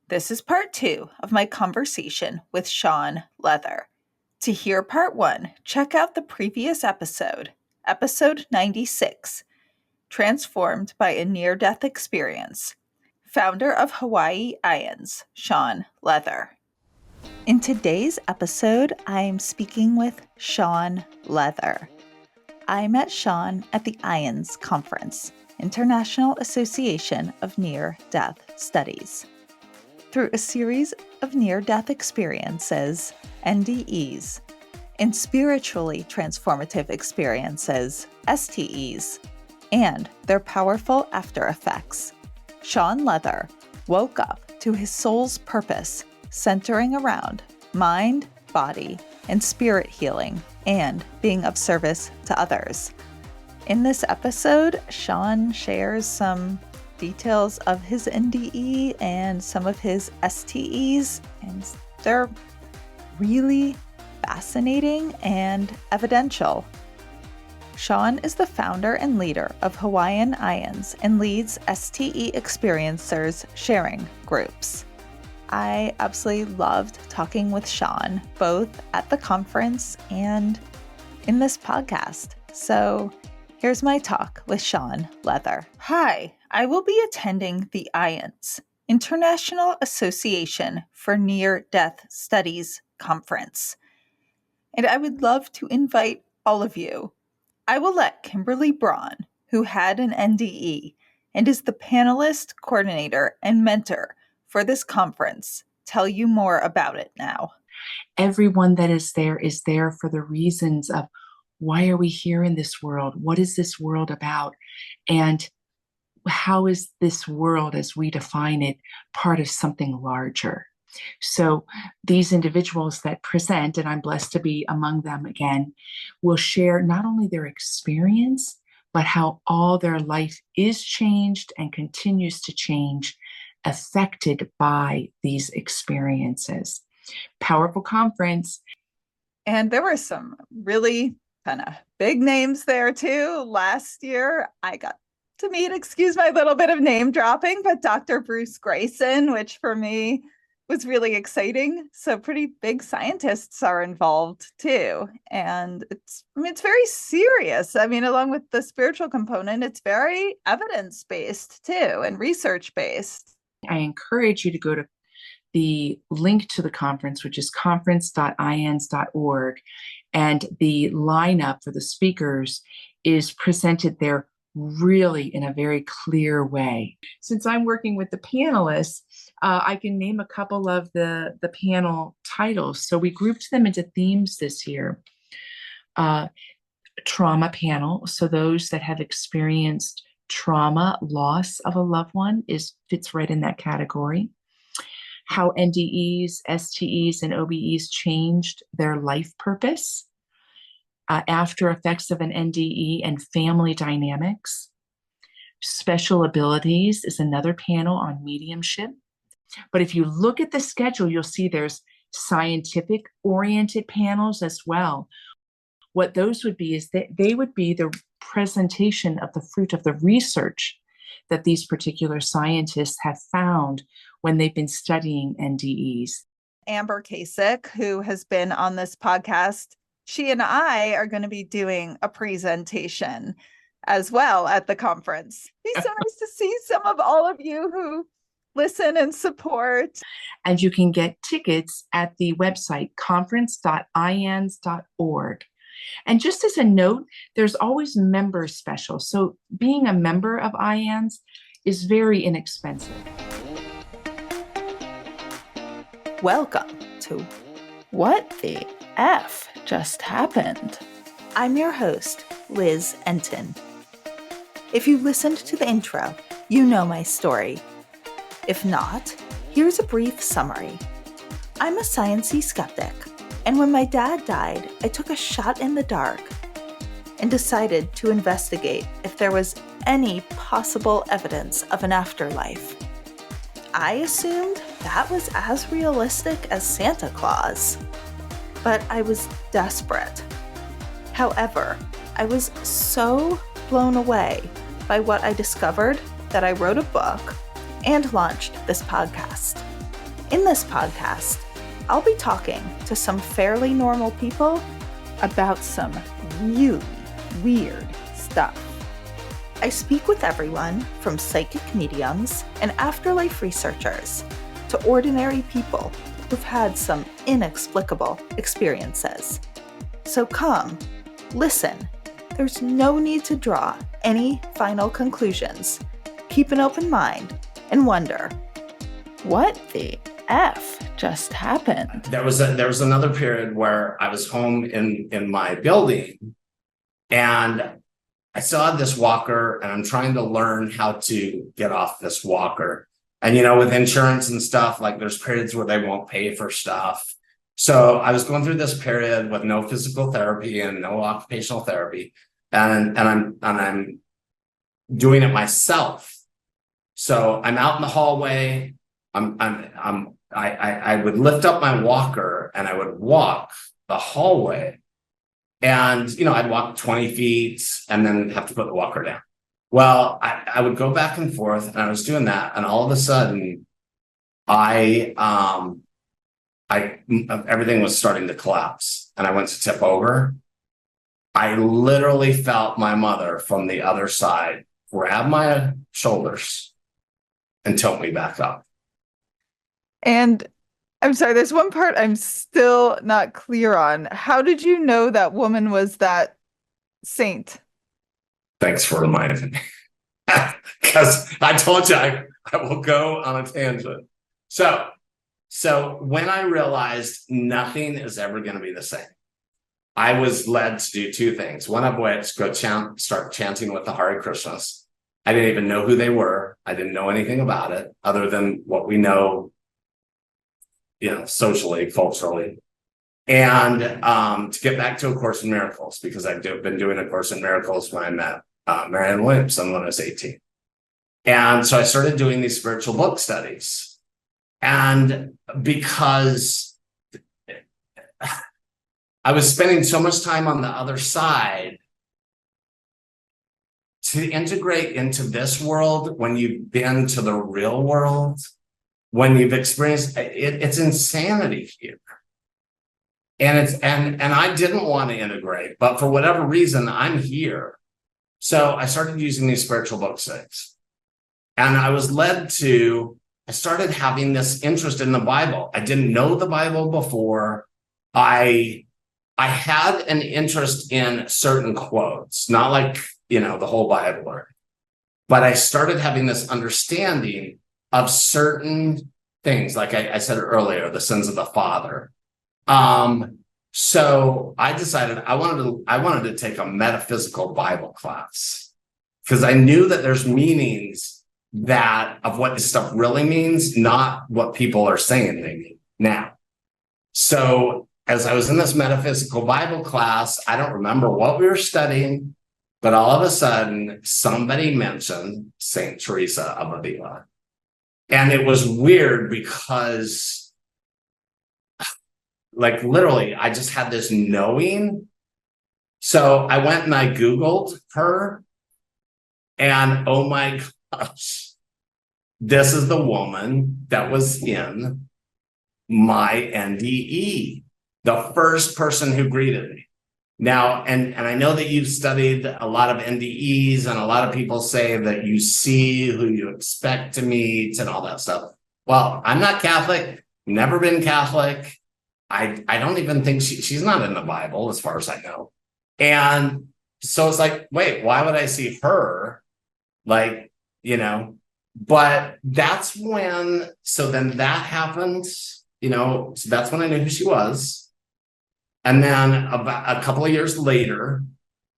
This is part 2 of my conversation with Shaun Lether. To hear part 1, check out the previous episode, episode 96, Transformed by a Near-Death Experience, founder of Hawaii IANDS, Shaun Lether. In today's episode, I'm speaking with Shaun Lether. I met Shaun at the IANDS conference, International Association of Near-Death Studies. Through a series of near-death experiences, NDEs, and spiritually transformative experiences, STEs, and their powerful after effects, Shaun Lether woke up to his soul's purpose, centering around mind, body, and spirit healing, and being of service to others. In this episode, Shaun shares some details of his NDE and some of his STEs, and they're really fascinating and evidential. Shaun is the founder and leader of Hawaiian IANDS and leads STE experiencers sharing groups. I absolutely loved talking with Shaun, both at the conference and in this podcast. So here's my talk with Shaun Lether. Hi, I will be attending the IANDS, International Association for Near-Death Studies conference, and I would love to invite all of you. I will let Kimberly Braun, who had an NDE and is the panelist, coordinator, and mentor for this conference, tell you more about it now. Everyone that is there for the reasons of why are we here in this world? What is this world about? And how is this world, as we define it, part of something larger? So these individuals that present, and I'm blessed to be among them again, will share not only their experience, but how all their life is changed and continues to change, affected by these experiences. Powerful conference. And there were some really kind of big names there too. Last year, I got to meet, excuse my little bit of name dropping, but Dr. Bruce Grayson, which for me was really exciting. So pretty big scientists are involved too. And it's very serious. Along with the spiritual component, it's very evidence-based too and research-based. I encourage you to go to the link to the conference, which is conference.iands.org. And the lineup for the speakers is presented there really in a very clear way. Since I'm working with the panelists, I can name a couple of the panel titles. So we grouped them into themes this year. Trauma panel. So those that have experienced trauma, loss of a loved one fits right in that category. How NDEs, STEs, and OBEs changed their life purpose, after effects of an NDE, and family dynamics. Special abilities is another panel on mediumship. But if you look at the schedule, you'll see there's scientific-oriented panels as well. What those would be is that they would be the presentation of the fruit of the research that these particular scientists have found when they've been studying NDEs. Amber Kasich, who has been on this podcast, she and I are going to be doing a presentation as well at the conference. It'd be so nice to see some of all of you who listen and support. And you can get tickets at the website conference.iands.org. And just as a note, there's always member specials. So being a member of IANDS is very inexpensive. Welcome to What the F Just Happened? I'm your host, Liz Enton. If you listened to the intro, you know my story. If not, here's a brief summary. I'm a sciencey skeptic, and when my dad died, I took a shot in the dark and decided to investigate if there was any possible evidence of an afterlife. I assumed that was as realistic as Santa Claus, but I was desperate. However, I was so blown away by what I discovered that I wrote a book and launched this podcast. In this podcast, I'll be talking to some fairly normal people about some really weird stuff. I speak with everyone from psychic mediums and afterlife researchers to ordinary people who've had some inexplicable experiences. So come, listen. There's no need to draw any final conclusions. Keep an open mind and wonder, what the F just happened? There was another period where I was home in my building, and I still had this walker, and I'm trying to learn how to get off this walker. And with insurance and stuff, like there's periods where they won't pay for stuff. So I was going through this period with no physical therapy and no occupational therapy, and I'm doing it myself. So I'm out in the hallway. I would lift up my walker and I would walk the hallway, and I'd walk 20 feet and then have to put the walker down. Well, I would go back and forth, and I was doing that, and all of a sudden, everything was starting to collapse, and I went to tip over. I literally felt my mother from the other side grab my shoulders and tilt me back up. And I'm sorry, there's one part I'm still not clear on. How did you know that woman was that saint? Thanks for reminding me. Because I told you I will go on a tangent. So when I realized nothing is ever going to be the same, I was led to do two things. One of which, start chanting with the Hare Krishnas. I didn't even know who they were. I didn't know anything about it other than what we know, socially, culturally. And to get back to A Course in Miracles, because I've been doing A Course in Miracles when I met Marianne Williamson when I was 18. And so I started doing these spiritual book studies. And because I was spending so much time on the other side, to integrate into this world when you've been to the real world, when you've experienced it's insanity here. And I didn't want to integrate, but for whatever reason, I'm here. So I started using these spiritual book studies. And I started having this interest in the Bible. I didn't know the Bible before. I had an interest in certain quotes, not like, the whole Bible, but I started having this understanding of certain things, like I said earlier, the sins of the father. So I decided I wanted to take a metaphysical Bible class, because I knew that there's meanings of what this stuff really means, not what people are saying they mean now. So as I was in this metaphysical Bible class, I don't remember what we were studying, but all of a sudden somebody mentioned Saint Teresa of Avila. And it was weird because, like, literally, I just had this knowing. So I went and I Googled her, and oh my gosh, this is the woman that was in my NDE, the first person who greeted me. Now, and I know that you've studied a lot of NDEs, and a lot of people say that you see who you expect to meet and all that stuff. Well, I'm not Catholic, never been Catholic. I don't even think she's not in the Bible, as far as I know. And so it's like, wait, why would I see her? Like, but that's when, so then that happened, so that's when I knew who she was. And then about a couple of years later,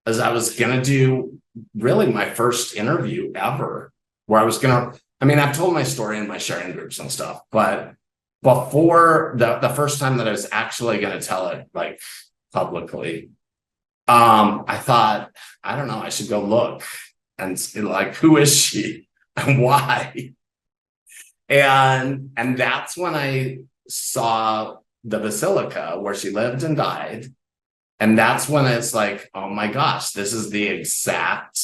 as I was going to do really my first interview ever, where I've told my story in my sharing groups and stuff, but before the first time that I was actually going to tell it, like, publicly, I thought, I don't know, I should go look and see, like, who is she and why? And that's when I saw the basilica where she lived and died. And that's when it's like, oh my gosh, this is the exact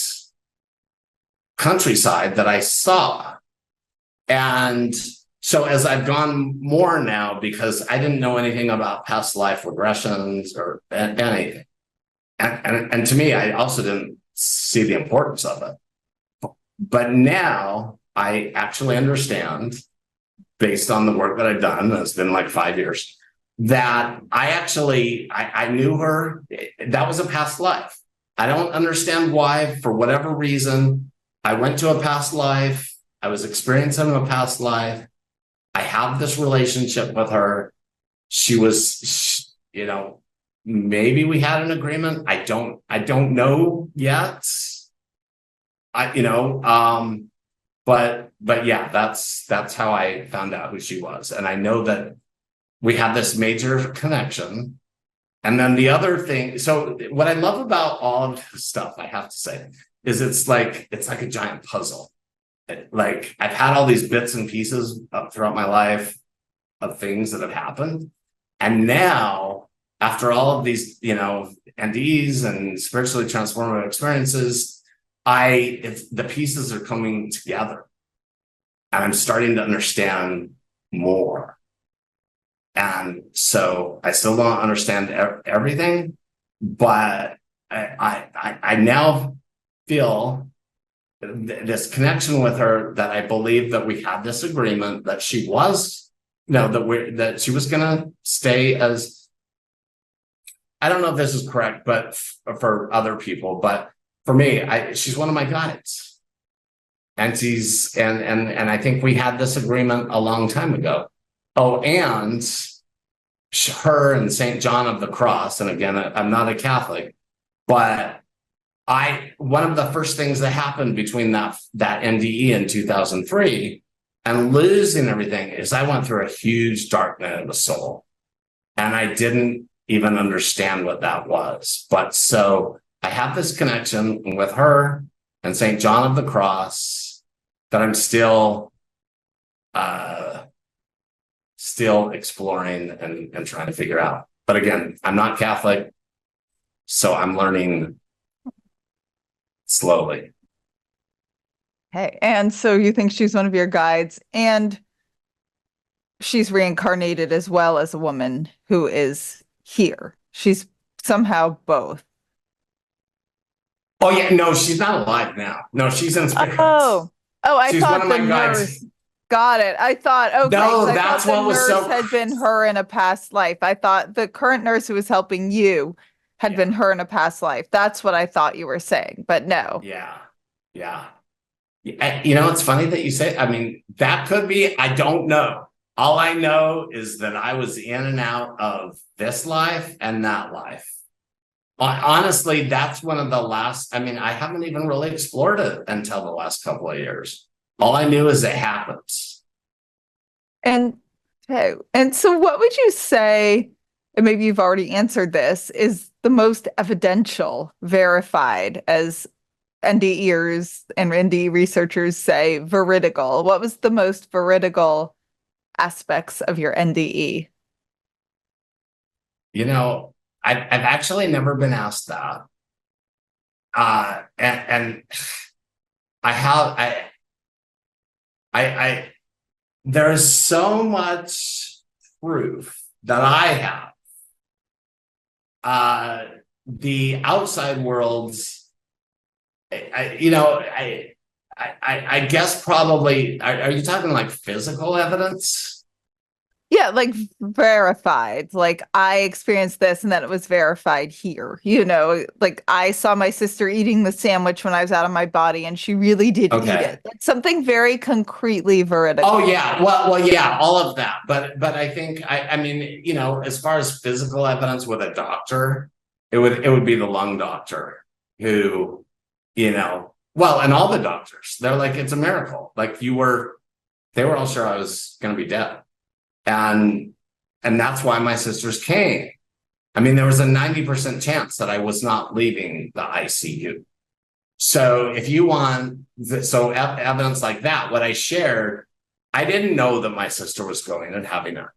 countryside that I saw. And So as I've gone more now, because I didn't know anything about past life regressions or anything. And to me, I also didn't see the importance of it. But now I actually understand, based on the work that I've done, it's been like 5 years, that I knew her. That was a past life. I don't understand why, for whatever reason, I went to a past life. I was experiencing a past life. I have this relationship with her. She was, maybe we had an agreement. I don't know yet. But yeah, that's how I found out who she was. And I know that we have this major connection. And then the other thing, so what I love about all of this stuff, I have to say, is it's like a giant puzzle. Like I've had all these bits and pieces throughout my life of things that have happened. And now, after all of these, NDEs and spiritually transformative experiences, the pieces are coming together. And I'm starting to understand more. And so I still don't understand everything, but I now feel this connection with her, that I believe that we had this agreement that she was, that she was going to stay as, I don't know if this is correct, but for other people, but for me, she's one of my guides. And and I think we had this agreement a long time ago. Oh, and her and St. John of the Cross. And again, I'm not a Catholic, but one of the first things that happened between that NDE in 2003 and losing everything is I went through a huge dark night of the soul. And I didn't even understand what that was. But so I have this connection with her and St. John of the Cross that I'm still exploring and trying to figure out. But again, I'm not Catholic, so I'm learning slowly. Hey, and so you think she's one of your guides, and she's reincarnated as well as a woman who is here. She's somehow both. Oh yeah, no, she's not alive now. No, she's in spirit. I she's thought one of the my nurse. guides. Got it. I thought, okay, no, I that's thought what the was nurse so. had been her in a past life. I thought the current nurse who was helping you had been her in a past life. That's what I thought you were saying, but no. Yeah. It's funny that you say, I mean, that could be, I don't know. All I know is that I was in and out of this life and that life. Honestly, that's one of the last, I haven't even really explored it until the last couple of years. All I knew is it happens. And so what would you say, and maybe you've already answered this, is the most evidential, verified, as NDEers and NDE researchers say, veridical? What was the most veridical aspects of your NDE? I've actually never been asked that. And there's so much proof that I have. The outside world's, I guess probably, are you talking like physical evidence? Yeah, like verified. Like I experienced this and then it was verified here. Like I saw my sister eating the sandwich when I was out of my body and she really did eat it. It's something very concretely veridical. Oh yeah. Well, yeah, all of that. But I think as far as physical evidence with a doctor, it would be the lung doctor who, and all the doctors, they're like, it's a miracle. Like they were all sure I was going to be dead. And that's why my sisters came. There was a 90% chance that I was not leaving the ICU. So if you want, evidence like that, what I shared, I didn't know that my sister was going and having an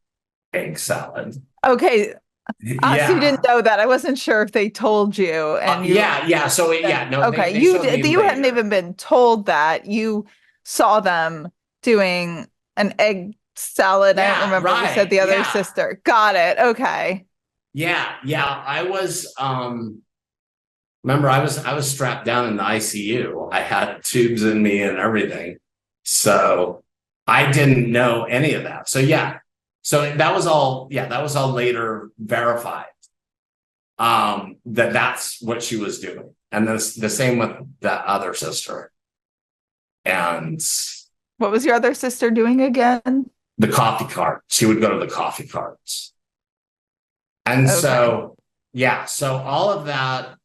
egg salad. Okay. So you didn't know that. I wasn't sure if they told you. And Okay. You hadn't even been told that. You saw them doing an egg salad. I don't Yeah, remember if you said right. the other Yeah. sister. Got it. Okay. Yeah. I was remember I was strapped down in the ICU. I had tubes in me and everything. So I didn't know any of that. So yeah. So that was all later verified. That's what she was doing. And the same with the other sister. And What was your other sister doing again? the coffee cart. She would go to the coffee carts. And Okay. so, yeah, so all of that,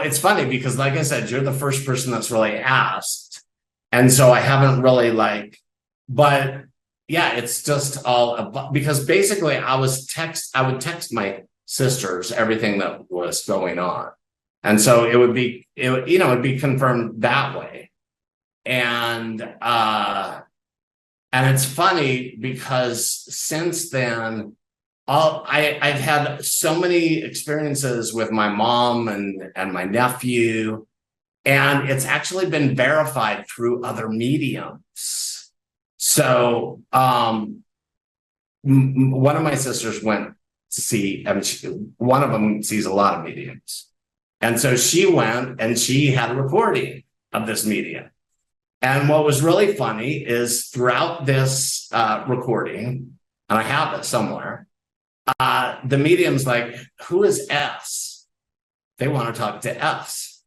it's funny because, like I said, you're the first person that's really asked. And so I haven't really but yeah, it's just all about, because basically I would text my sisters everything that was going on. And so it'd be confirmed that way. And it's funny because since then, I've had so many experiences with my mom and my nephew, and it's actually been verified through other mediums. So one of my sisters went to see, one of them sees a lot of mediums. And so she went and she had a recording of this medium. And what was really funny is throughout this recording, and I have it somewhere, the medium's like, who is S? They want to talk to S.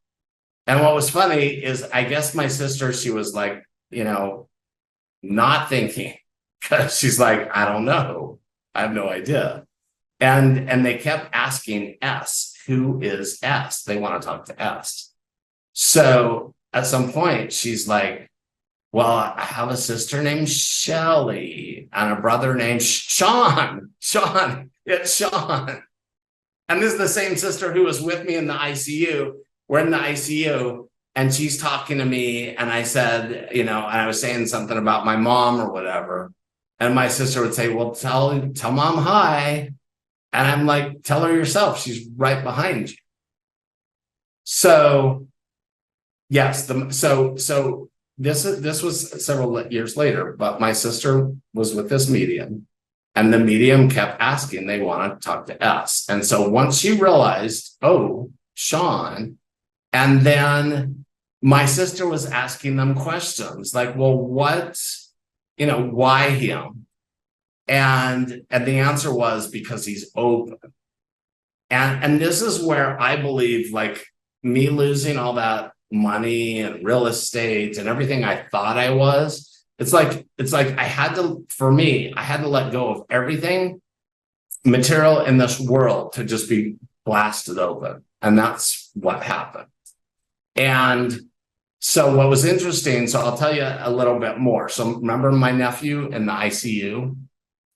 And what was funny is, I guess my sister, she was like, not thinking, because she's like, I don't know. I have no idea. And they kept asking S, who is S? They want to talk to S. So at some point, she's like, well, I have a sister named Shelly and a brother named Shaun. It's Shaun. And this is the same sister who was with me in the ICU. We're in the ICU and she's talking to me. And I said, and I was saying something about my mom or whatever. And my sister would say, well, tell mom hi. And I'm like, tell her yourself. She's right behind you. So, yes. So this was several years later, but my sister was with this medium. And the medium kept asking, they want to talk to us. And so once she realized, oh, Shaun, and then my sister was asking them questions like, well, why him? And the answer was because he's open. And this is where I believe, like, me losing all that money and real estate and everything I thought I was, it's like I had to let go of everything material in this world to just be blasted open. And that's what happened. And so what was interesting, so I'll tell you a little bit more. So remember my nephew in the ICU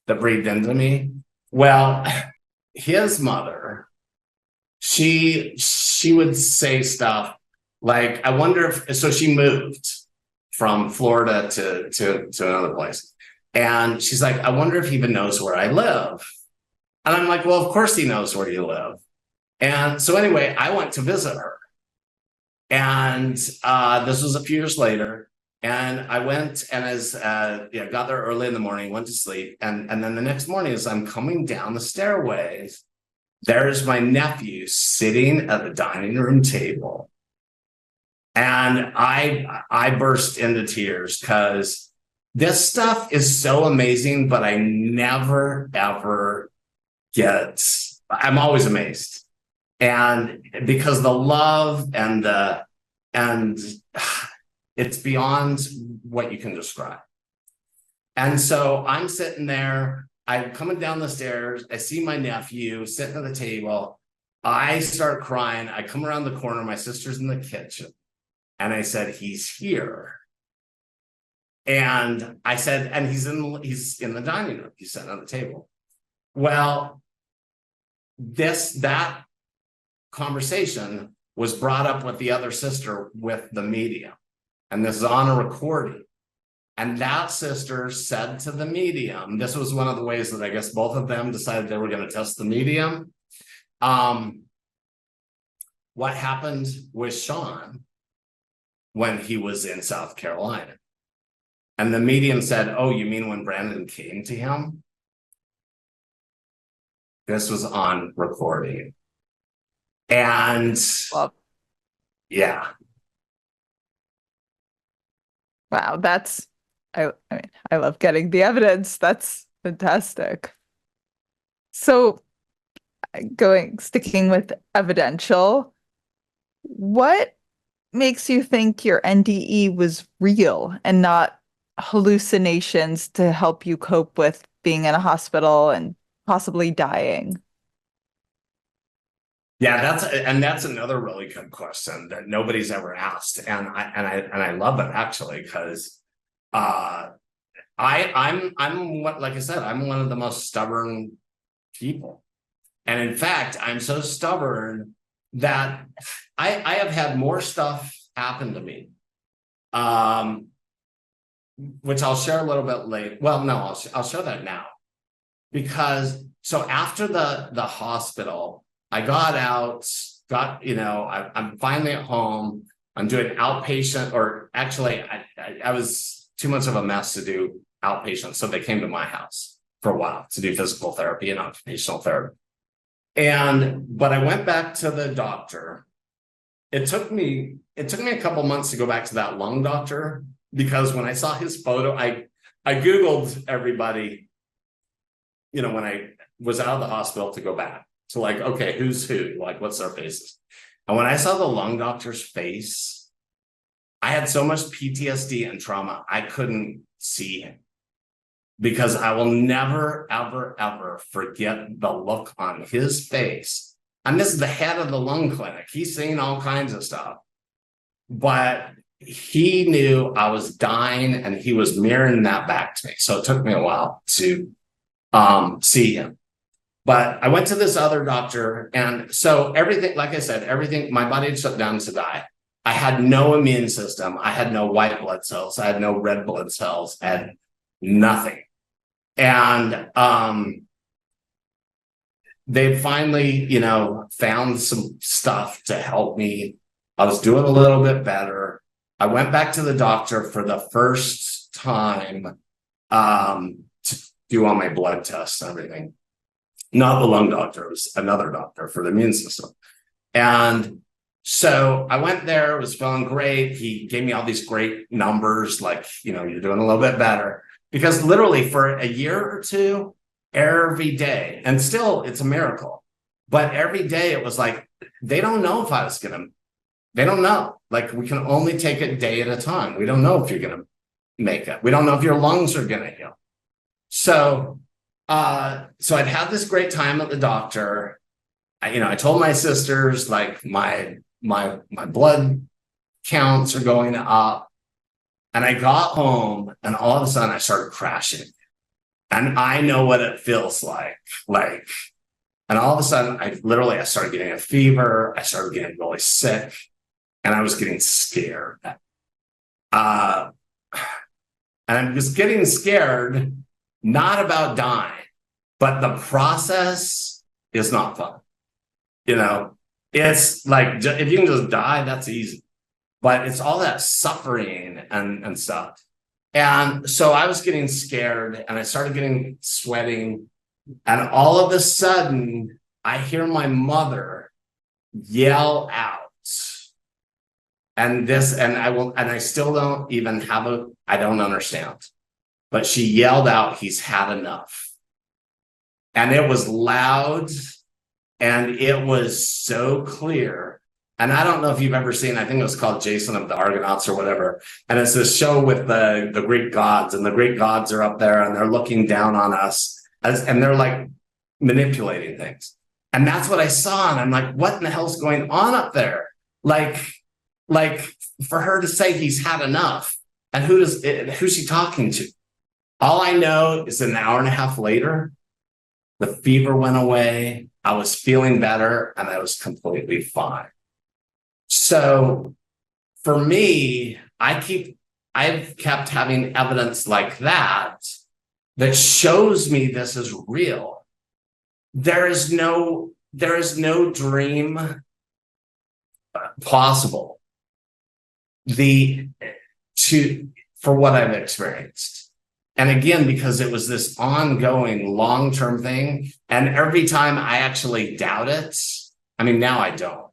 that breathed into me? Well, his mother, she would say stuff like, I wonder if, so she moved from Florida to another place. And she's like, I wonder if he even knows where I live. And I'm like, well, of course he knows where you live. And so anyway, I went to visit her. And this was a few years later. And I went and got there early in the morning, went to sleep. And then the next morning, as I'm coming down the stairways, there's my nephew sitting at the dining room table. And I burst into tears because this stuff is so amazing, but I never, ever I'm always amazed. And because the love and it's beyond what you can describe. And so I'm sitting there, I'm coming down the stairs, I see my nephew sitting at the table. I start crying. I come around the corner, my sister's in the kitchen. And I said, he's here. And I said, and he's in the dining room. He's sitting on the table. Well, that conversation was brought up with the other sister with the medium. And this is on a recording. And that sister said to the medium, this was one of the ways that I guess both of them decided they were going to test the medium. What happened with Shaun when he was in South Carolina? And the medium said, "Oh, you mean when Brandon came to him?" This was on recording. And Well, yeah. wow, I mean, I love getting the evidence. That's fantastic. So sticking with evidential, what makes you think your NDE was real and not hallucinations to help you cope with being in a hospital and possibly dying? Yeah, that's another really good question that nobody's ever asked, and I love it actually, because I'm what, like I said, I'm one of the most stubborn people, and in fact, I'm so stubborn that I have had more stuff happen to me, which I'll share a little bit later. Well, no, I'll show that now, because so after the hospital, I got out, I'm finally at home. I'm doing outpatient, or actually, I was too much of a mess to do outpatient. So they came to my house for a while to do physical therapy and occupational therapy. But I went back to the doctor. It took me a couple months to go back to that lung doctor, because when I saw his photo, I Googled everybody, when I was out of the hospital to go back. So like, okay, who's who? Like, what's their faces? And when I saw the lung doctor's face, I had so much PTSD and trauma, I couldn't see him, because I will never, ever, ever forget the look on his face. And this is the head of the lung clinic. He's seen all kinds of stuff, but he knew I was dying, and he was mirroring that back to me. So it took me a while to see him. But I went to this other doctor, and so everything, like I said, my body had shut down to die. I had no immune system. I had no white blood cells. I had no red blood cells. I had nothing. And they finally, found some stuff to help me. I was doing a little bit better. I went back to the doctor for the first time to do all my blood tests and everything. Not the lung doctor, it was another doctor for the immune system. And so I went there, was feeling great. He gave me all these great numbers, like, you're doing a little bit better. Because literally for a year or two, every day, and still it's a miracle, but every day it was like, they don't know if I was they don't know. Like, we can only take it day at a time. We don't know if you're going to make it. We don't know if your lungs are going to heal. So I'd had this great time at the doctor. I told my sisters, like, my blood counts are going up. And I got home, and all of a sudden I started crashing. And I know what it feels like. And all of a sudden I started getting a fever. I started getting really sick, and I was getting scared. And I was getting scared, not about dying, but the process is not fun. It's like, if you can just die, that's easy. But it's all that suffering and stuff. And so I was getting scared, and I started getting sweating. And all of a sudden, I hear my mother yell out. And I still don't even I don't understand. But she yelled out, "He's had enough." And it was loud, and it was so clear. And I don't know if you've ever seen, I think it was called Jason of the Argonauts or whatever. And it's this show with the Greek gods, and the Greek gods are up there, and they're looking down on us, and they're like manipulating things. And that's what I saw. And I'm like, what in the hell's going on up there? Like for her to say he's had enough, and who's she talking to? All I know is an hour and a half later, the fever went away. I was feeling better, and I was completely fine. So for me, I've kept having evidence like that shows me this is real. There is no dream possible. for what I've experienced. And again, because it was this ongoing long-term thing. And every time I actually doubt it, I mean, now I don't.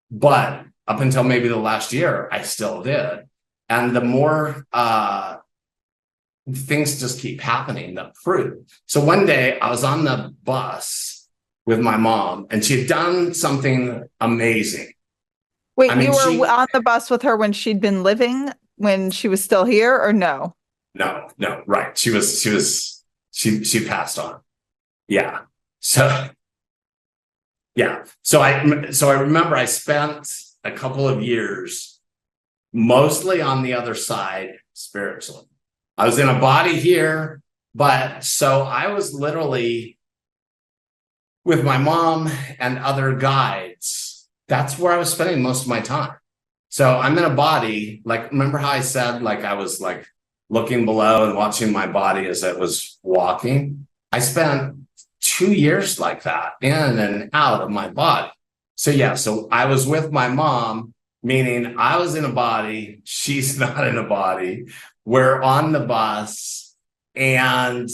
But up until maybe the last year, I still did. And the more things just keep happening that prove. So one day I was on the bus with my mom, and she had done something amazing. Wait, I mean, you were on the bus with her when she'd been living, when she was still here, or no? No, right. She passed on. Yeah. So I remember I spent a couple of years mostly on the other side spiritually. I was in a body here, but so I was literally with my mom and other guides. That's where I was spending most of my time. So I'm in a body, like, remember how I said, like, I was like looking below and watching my body as it was walking? I spent 2 years like that, in and out of my body. So yeah, so I was with my mom, meaning I was in a body, she's not in a body. We're on the bus, and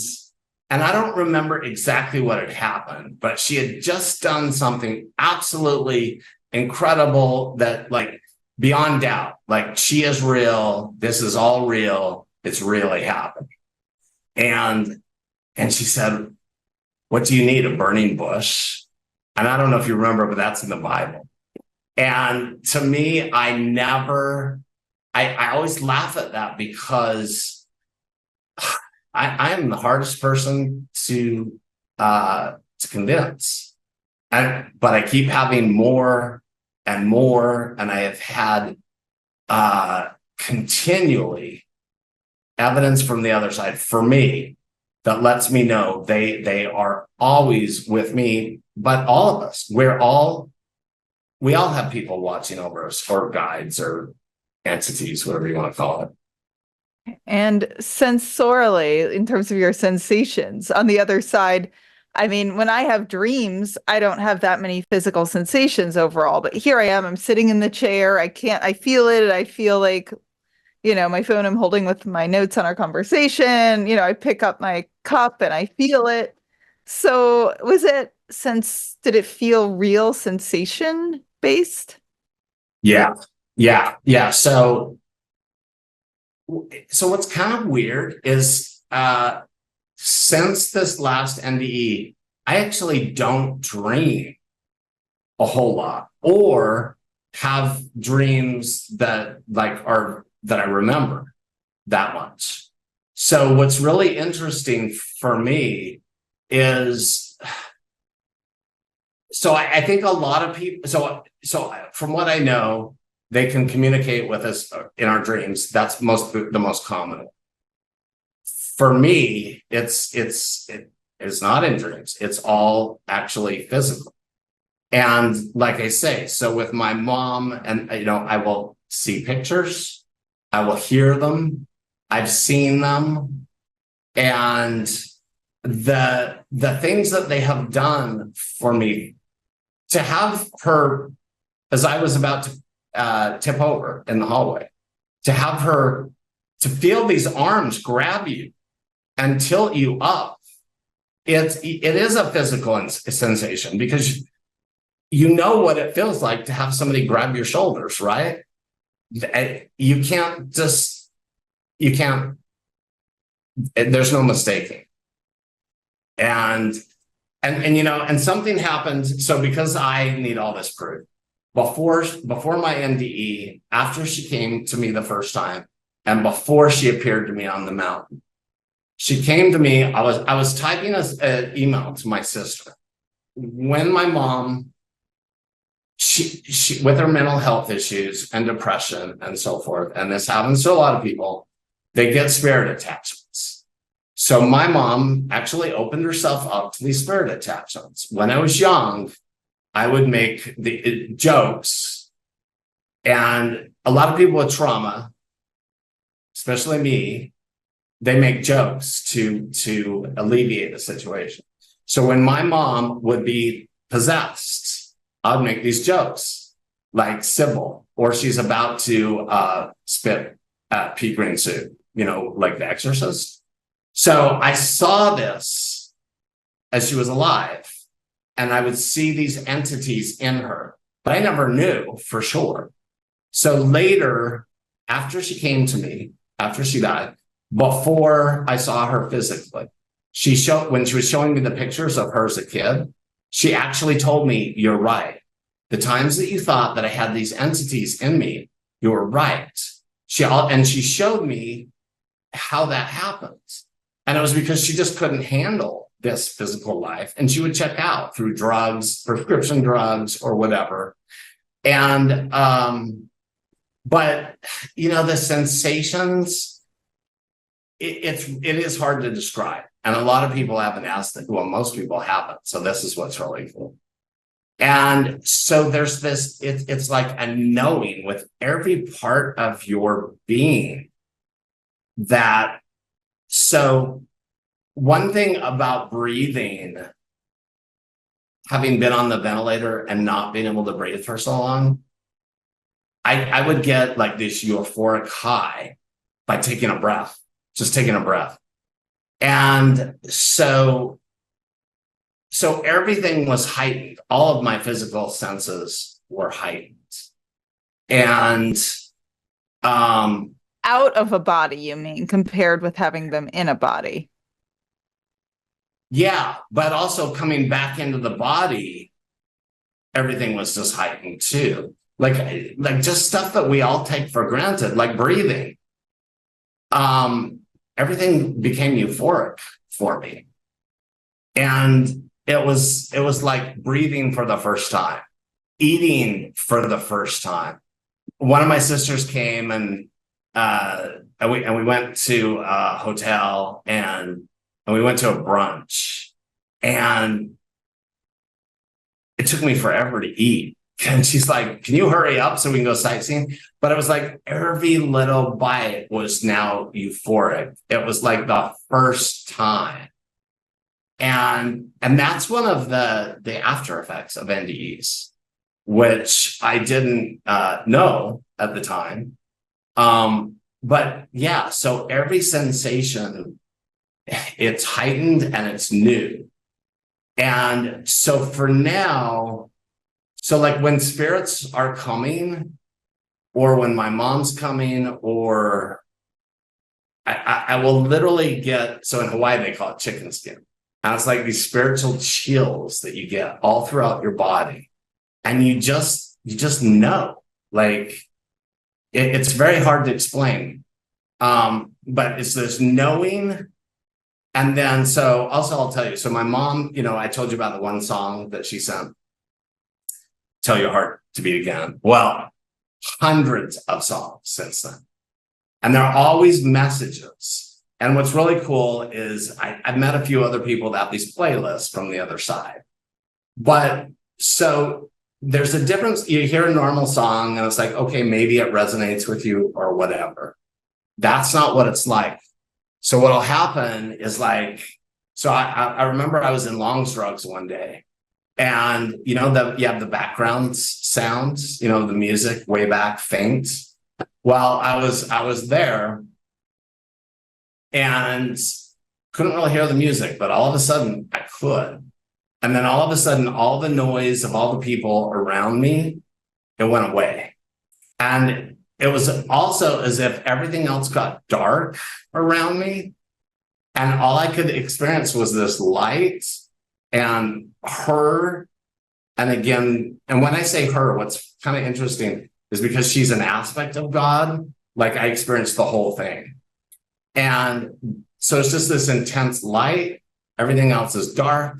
I don't remember exactly what had happened, but she had just done something absolutely incredible that, like, beyond doubt, like, she is real. This is all real. It's really happening. And she said, "What do you need? A burning bush?" And I don't know if you remember, but that's in the Bible. And to me, I always laugh at that, because I am the hardest person to convince. But I keep having more and more, and I have had continually evidence from the other side for me that lets me know they are always with me. But all of us, we all have people watching over us, or guides, or entities, whatever you want to call it. And sensorially, in terms of your sensations on the other side, I mean, when I have dreams, I don't have that many physical sensations overall, but here I am, I'm sitting in the chair. I feel it. I feel like, my phone I'm holding with my notes on our conversation, I pick up my cup and I feel it. So did it feel real sensation based? Yeah. So what's kind of weird is, since this last NDE, I actually don't dream a whole lot, or have dreams that I remember that much. So what's really interesting for me is, so I think a lot of people, so from what I know, they can communicate with us in our dreams. That's the most common. For me, it's not in dreams. It's all actually physical. And like I say, so with my mom, and I will see pictures, I will hear them, I've seen them, and the things that they have done for me, to have her, as I was about to tip over in the hallway, to have her, to feel these arms grab you and tilt you up, it is a physical sensation, because you know what it feels like to have somebody grab your shoulders, right? You can't, there's no mistaking. And something happened. So because I need all this proof, before my NDE, after she came to me the first time, and before she appeared to me on the mountain, she came to me. I was typing an email to my sister when my mom, she with her mental health issues and depression and so forth, and this happens to a lot of people, they get spirit attachments. So my mom actually opened herself up to these spirit attachments. When I was young, I would make the jokes, and a lot of people with trauma, especially me, they make jokes to alleviate the situation. So when my mom would be possessed, I'd make these jokes, like Sybil, or she's about to spit pea green soup. like The Exorcist. So I saw this as she was alive, and I would see these entities in her, but I never knew for sure. So later, after she came to me, after she died, before I saw her physically, when she was showing me the pictures of her as a kid, she actually told me, "You're right. The times that you thought that I had these entities in me, you were right." And she showed me how that happens. And it was because she just couldn't handle this physical life. And she would check out through drugs, prescription drugs, or whatever. And, but, the sensations, it is hard to describe. And a lot of people haven't asked it. Well, most people haven't. So this is what's really cool. And so there's this, it's like a knowing with every part of your being that, so one thing about breathing, having been on the ventilator and not being able to breathe for so long, I would get like this euphoric high by taking a breath, just taking a breath. And so everything was heightened. All of my physical senses were heightened. And out of a body, you mean, compared with having them in a body? Yeah, but also coming back into the body, everything was just heightened too. Like just stuff that we all take for granted, like breathing. Everything became euphoric for me. And it was like breathing for the first time, eating for the first time. One of my sisters came and we went to a hotel and we went to a brunch, and it took me forever to eat. And she's like, "Can you hurry up so we can go sightseeing?" But it was like every little bite was now euphoric. It was like the first time. And that's one of the after effects of NDEs, which I didn't know at the time. But yeah, so every sensation, it's heightened and it's new. And so for now, so like when spirits are coming, or when my mom's coming, or I will literally get, so in Hawaii, they call it chicken skin. And it's like these spiritual chills that you get all throughout your body. And you just know, like, it's very hard to explain. But it's this knowing. And then, so also I'll tell you, so my mom, I told you about the one song that she sent, "Tell Your Heart to Beat Again." Well, hundreds of songs since then. And there are always messages. And what's really cool is I've met a few other people that have these playlists from the other side. But so there's a difference. You hear a normal song and it's like, okay, maybe it resonates with you or whatever. That's not what it's like. So what'll happen is like, so I remember I was in Longstrokes one day, and you have the background sounds, the music way back, faint. Well, I was there and couldn't really hear the music, but all of a sudden I could. And then all of a sudden, all the noise of all the people around me, it went away. And it was also as if everything else got dark around me. And all I could experience was this light and her. And again, and when I say her, what's kind of interesting is because she's an aspect of God, like I experienced the whole thing. And so it's just this intense light. Everything else is dark,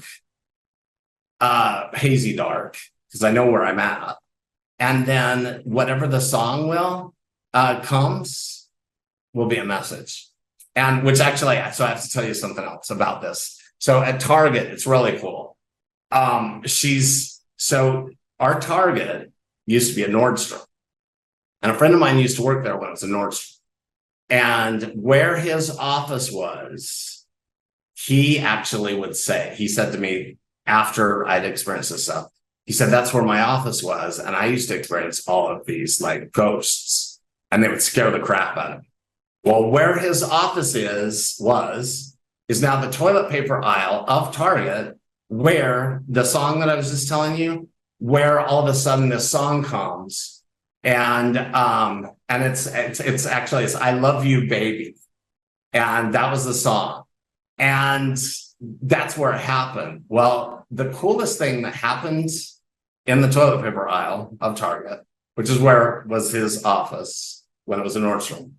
hazy dark, because I know where I'm at. And then whatever the song comes will be a message. And which actually, so I have to tell you something else about this. So at Target, it's really cool. So our Target used to be a Nordstrom. And a friend of mine used to work there when it was a Nordstrom. And where his office was, he actually would say, he said to me after I'd experienced this stuff, he said, "That's where my office was. And I used to experience all of these like ghosts, and they would scare the crap out of me." Well, where his office is now the toilet paper aisle of Target, where the song that I was just telling you, where all of a sudden this song comes, and it's actually I Love You Baby, and that was the song, and that's where it happened. Well, the coolest thing that happened in the toilet paper aisle of Target, which is where was his office when it was in Nordstrom,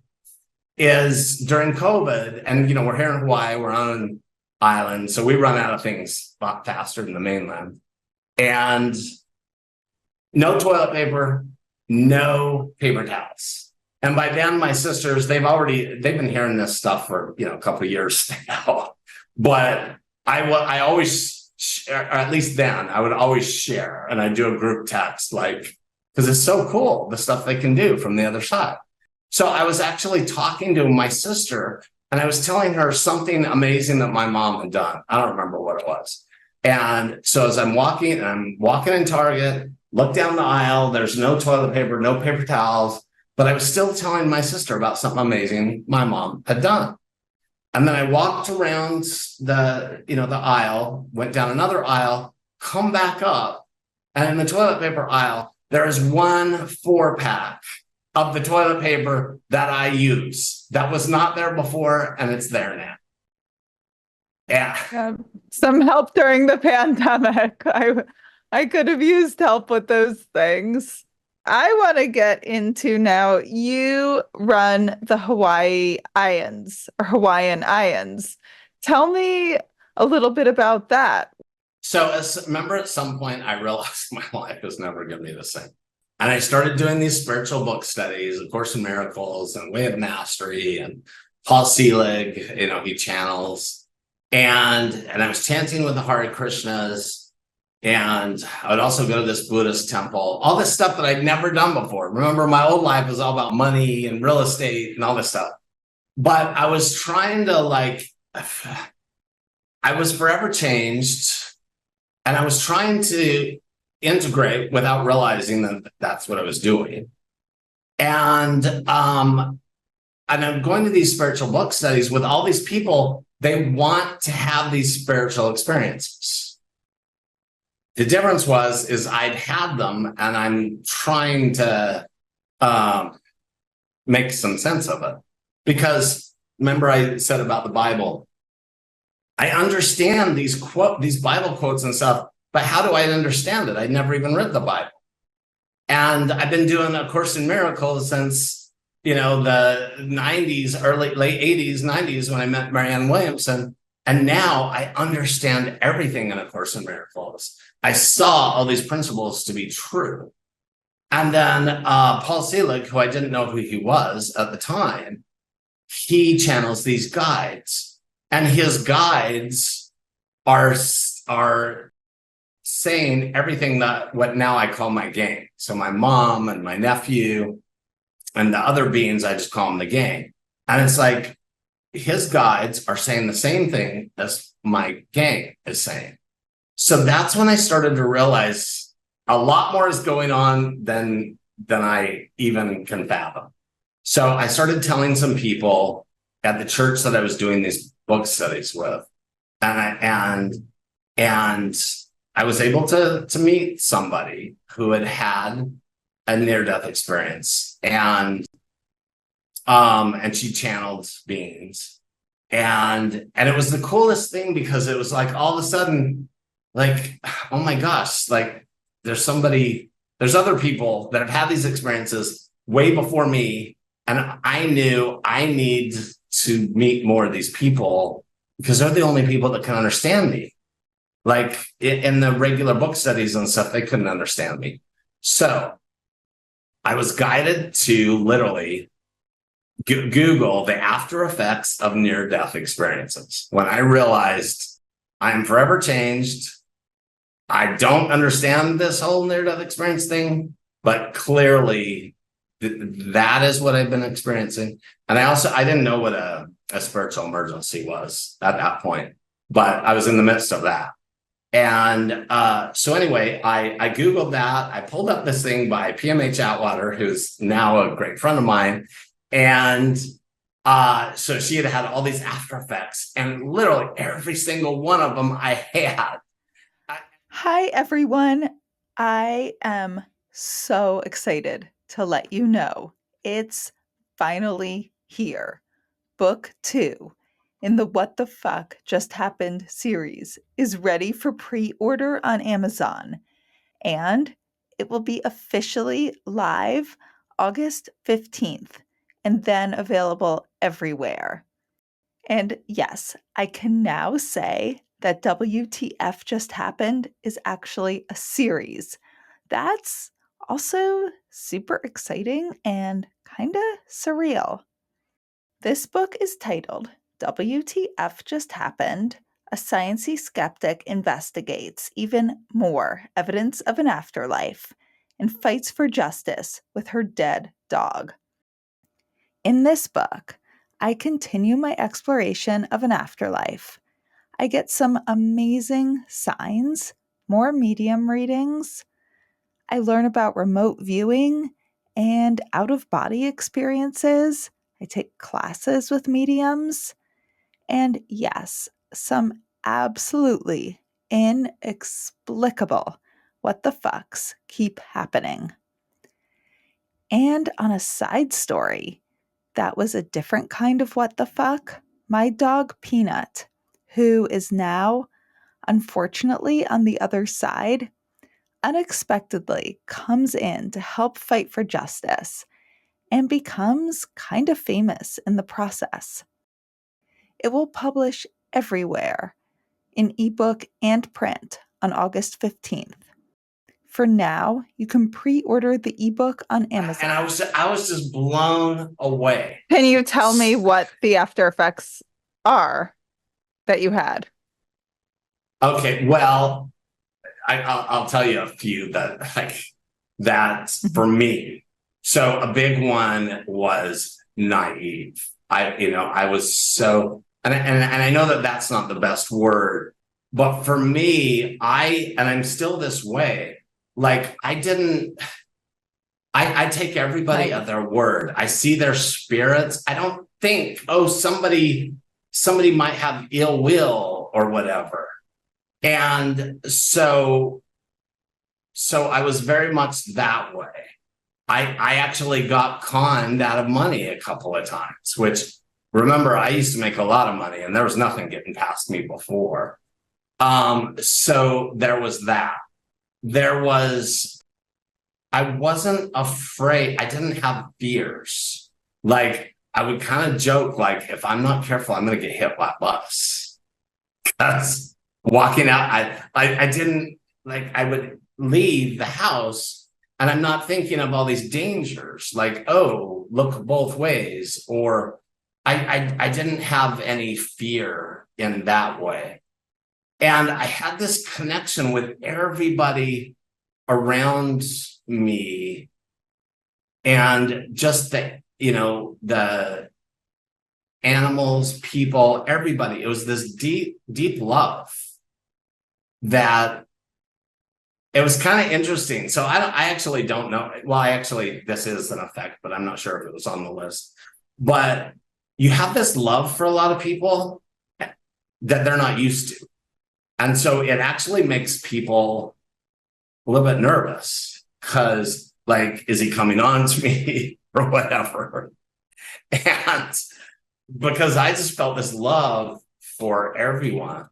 is during COVID, and we're here in Hawaii, we're on an island, so we run out of things a lot faster than the mainland. And no toilet paper, no paper towels. And by then, my sisters, they've been hearing this stuff for a couple of years now. But I always, or at least then, I would always share, and I'd do a group text, because it's so cool, the stuff they can do from the other side. So I was actually talking to my sister, and I was telling her something amazing that my mom had done. I don't remember what it was. And so as I'm walking in Target, look down the aisle, there's no toilet paper, no paper towels, but I was still telling my sister about something amazing my mom had done. And then I walked around the aisle, went down another aisle, come back up, and in the toilet paper aisle, there is 1 4-pack of the toilet paper that I use. That was not there before, and it's there now. Yeah. Some help during the pandemic. I could have used help with those things. I want to get into now, you run the Hawaii IANDS or Hawaiian IANDS. Tell me a little bit about that. So remember at some point I realized my life was never going to be the same. And I started doing these spiritual book studies, A Course in Miracles and Way of Mastery, and Paul Selig, he channels. And I was chanting with the Hare Krishnas. And I would also go to this Buddhist temple, all this stuff that I'd never done before. Remember, my old life was all about money and real estate and all this stuff. But I was trying to I was forever changed. And I was trying to integrate without realizing that that's what I was doing. And I'm going to these spiritual book studies with all these people. They want to have these spiritual experiences. The difference is I'd had them, and I'm trying to make some sense of it. Because remember I said about the Bible, I understand these Bible quotes and stuff, but how do I understand it? I'd never even read the Bible. And I've been doing A Course in Miracles since, the 90s, late 80s, 90s, when I met Marianne Williamson. And now I understand everything in A Course in Miracles. I saw all these principles to be true. And then Paul Selig, who I didn't know who he was at the time, he channels these guides. And his guides are saying everything that what now I call my gang. So my mom and my nephew and the other beings, I just call them the gang. And it's like his guides are saying the same thing as my gang is saying. So that's when I started to realize a lot more is going on than I even can fathom. So I started telling some people at the church that I was doing these book studies with, and I was able to meet somebody who had a near-death experience, and she channeled beings, and it was the coolest thing, because it was like all of a sudden, like, oh my gosh, like there's other people that have had these experiences way before me, and I knew I need to meet more of these people because they're the only people that can understand me. Like in the regular book studies and stuff, they couldn't understand me. So I was guided to literally Google the after effects of near-death experiences. When I realized I am forever changed, I don't understand this whole near-death experience thing, but clearly that is what I've been experiencing. And I didn't know what a spiritual emergency was at that point, but I was in the midst of that. And so anyway, I Googled that. I pulled up this thing by PMH Atwater, who's now a great friend of mine. And So she had had all these after effects, and literally every single one of them I had. Hi, everyone. I am so excited to let you know it's finally here. Book 2 in the What the Fuck Just Happened series is ready for pre-order on Amazon, and it will be officially live August 15th and then available everywhere. And yes, I can now say that WTF Just Happened is actually a series. That's also super exciting and kind of surreal. This book is titled WTF Just Happened? A Sciencey Skeptic Investigates Even More Evidence of an Afterlife and Fights for Justice with Her Dead Dog. In this book, I continue my exploration of an afterlife. I get some amazing signs, more medium readings. I learn about remote viewing and out of body experiences. I take classes with mediums. And yes, some absolutely inexplicable what the fucks keep happening. And on a side story, that was a different kind of what the fuck. My dog Peanut, who is now, unfortunately, on the other side, unexpectedly comes in to help fight for justice and becomes kind of famous in the process. It will publish everywhere in ebook and print on August 15th. For now, you can pre-order the ebook on Amazon. And I was just blown away. Can you tell me what the after effects are that you had? Okay, well, I'll tell you a few that for me. So a big one was naive. I was so, and I know that that's not the best word, but for me, I'm still this way. Like I take everybody at their word. I see their spirits. I don't think, oh, somebody might have ill will or whatever. And so I was very much that way. I actually got conned out of money a couple of times, which, remember, I used to make a lot of money and there was nothing getting past me before. So there was that. I wasn't afraid. I didn't have fears. Like, I would kind of joke, like, if I'm not careful, I'm going to get hit by a bus. Because walking out, I didn't, like, I would leave the house and I'm not thinking of all these dangers, like, oh, look both ways. Or I didn't have any fear in that way. And I had this connection with everybody around me, and just the animals, people, everybody. It was this deep love that it was kind of interesting. So I actually don't know. Well, this is an effect, but I'm not sure if it was on the list. But you have this love for a lot of people that they're not used to. And so it actually makes people a little bit nervous because, like, is he coming on to me or whatever? And because I just felt this love for everyone.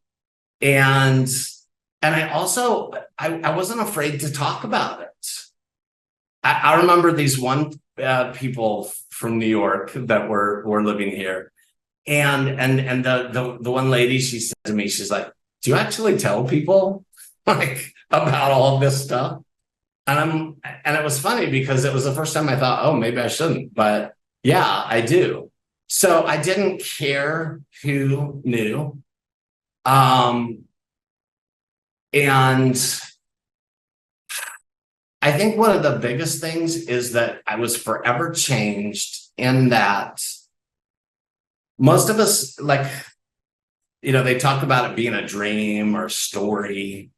And I also, I wasn't afraid to talk about it. I remember these one people from New York that were living here. And the one lady, she said to me, she's like, do you actually tell people like about all of this stuff? And it was funny because it was the first time I thought, oh, maybe I shouldn't, but yeah, I do. So I didn't care who knew. And I think one of the biggest things is that I was forever changed in that most of us, like, they talk about it being a dream or a story.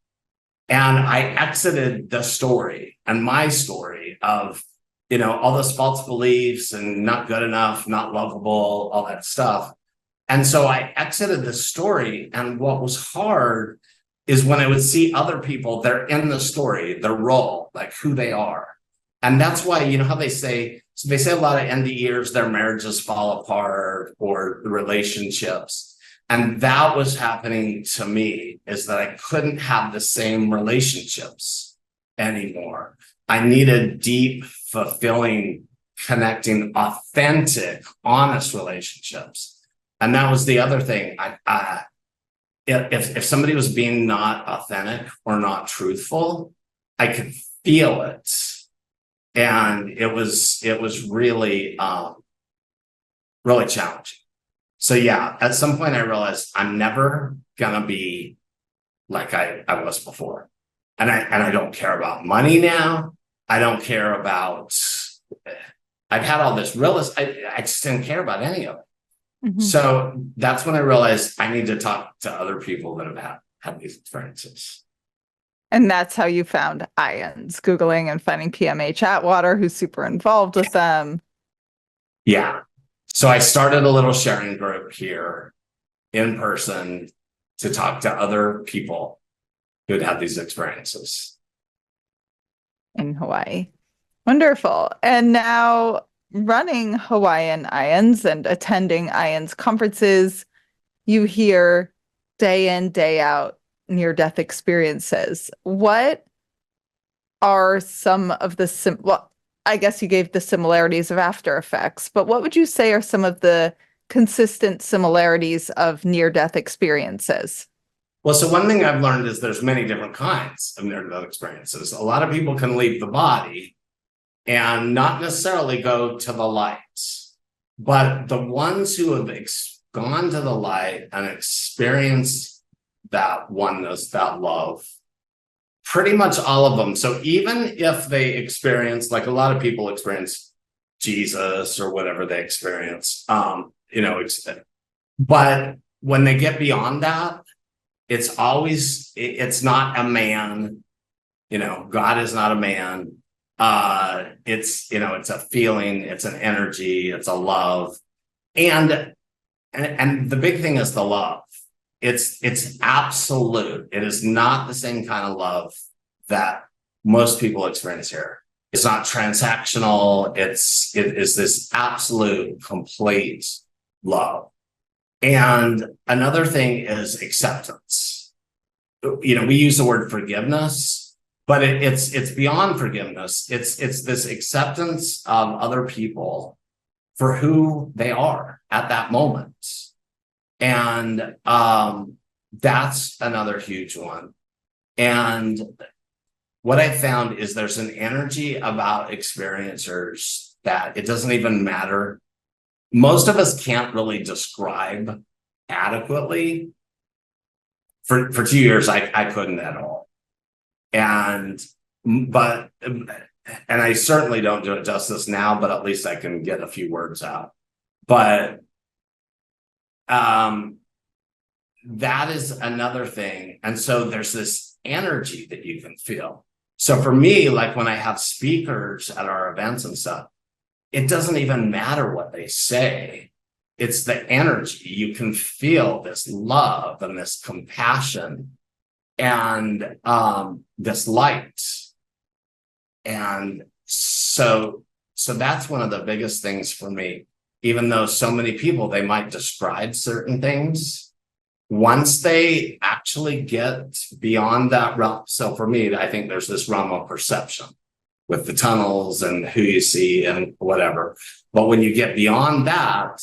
And I exited the story and my story of all those false beliefs and not good enough, not lovable, all that stuff. And so I exited the story. And what was hard is when I would see other people, they're in the story, their role, like who they are. And that's why, how they say a lot of NDEs, their marriages fall apart or the relationships. And that was happening to me, is that I couldn't have the same relationships anymore. I needed deep, fulfilling, connecting, authentic, honest relationships. And that was the other thing. If somebody was being not authentic or not truthful, I could feel it. And it was really, really challenging. So yeah, at some point I realized I'm never gonna be like I was before. And I don't care about money now. I don't care about, I've had all this I just didn't care about any of it. Mm-hmm. So that's when I realized I need to talk to other people that have had these experiences. And that's how you found IANDS, Googling and finding PMH Atwater, who's super involved with them. Yeah. So I started a little sharing group here in person to talk to other people who had had these experiences. In Hawaii. Wonderful. And now running Hawaiian IANDS and attending IANDS conferences, you hear day in, day out near-death experiences. What are some of the I guess you gave the similarities of after effects, but what would you say are some of the consistent similarities of near-death experiences? Well, so one thing I've learned is there's many different kinds of near-death experiences. A lot of people can leave the body and not necessarily go to the light, but the ones who have gone to the light and experienced that oneness, that love, pretty much all of them. So even if they experience, like a lot of people experience Jesus or whatever they experience, but when they get beyond that, it's not a man, God is not a man. It's a feeling, it's an energy, it's a love. And the big thing is the love. It's absolute. It is not the same kind of love that most people experience here. It's not transactional. It is this absolute, complete love. And another thing is acceptance. We use the word forgiveness, but it's beyond forgiveness. It's this acceptance of other people for who they are at that moment. And that's another huge one. And what I found is there's an energy about experiencers that it doesn't even matter. Most of us can't really describe adequately. For 2 years, I couldn't at all. And I certainly don't do it justice now, but at least I can get a few words out. But that is another thing. And so there's this energy that you can feel. So for me, like when I have speakers at our events and stuff, it doesn't even matter what they say. It's the energy. You can feel this love and this compassion and this light. And so that's one of the biggest things for me. Even though so many people, they might describe certain things, once they actually get beyond that realm. So for me, I think there's this realm of perception with the tunnels and who you see and whatever. But when you get beyond that,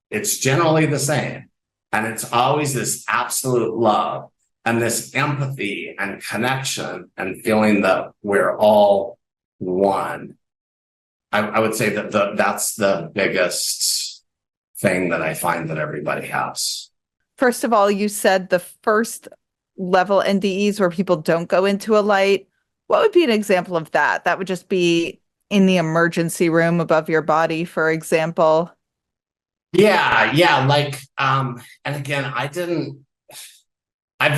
it's generally the same. And it's always this absolute love and this empathy and connection and feeling that we're all one. I would say that that's the biggest thing that I find that everybody has. First of all, you said the first level NDEs where people don't go into a light. What would be an example of that? That would just be in the emergency room above your body, for example. Yeah. Like, and again, I've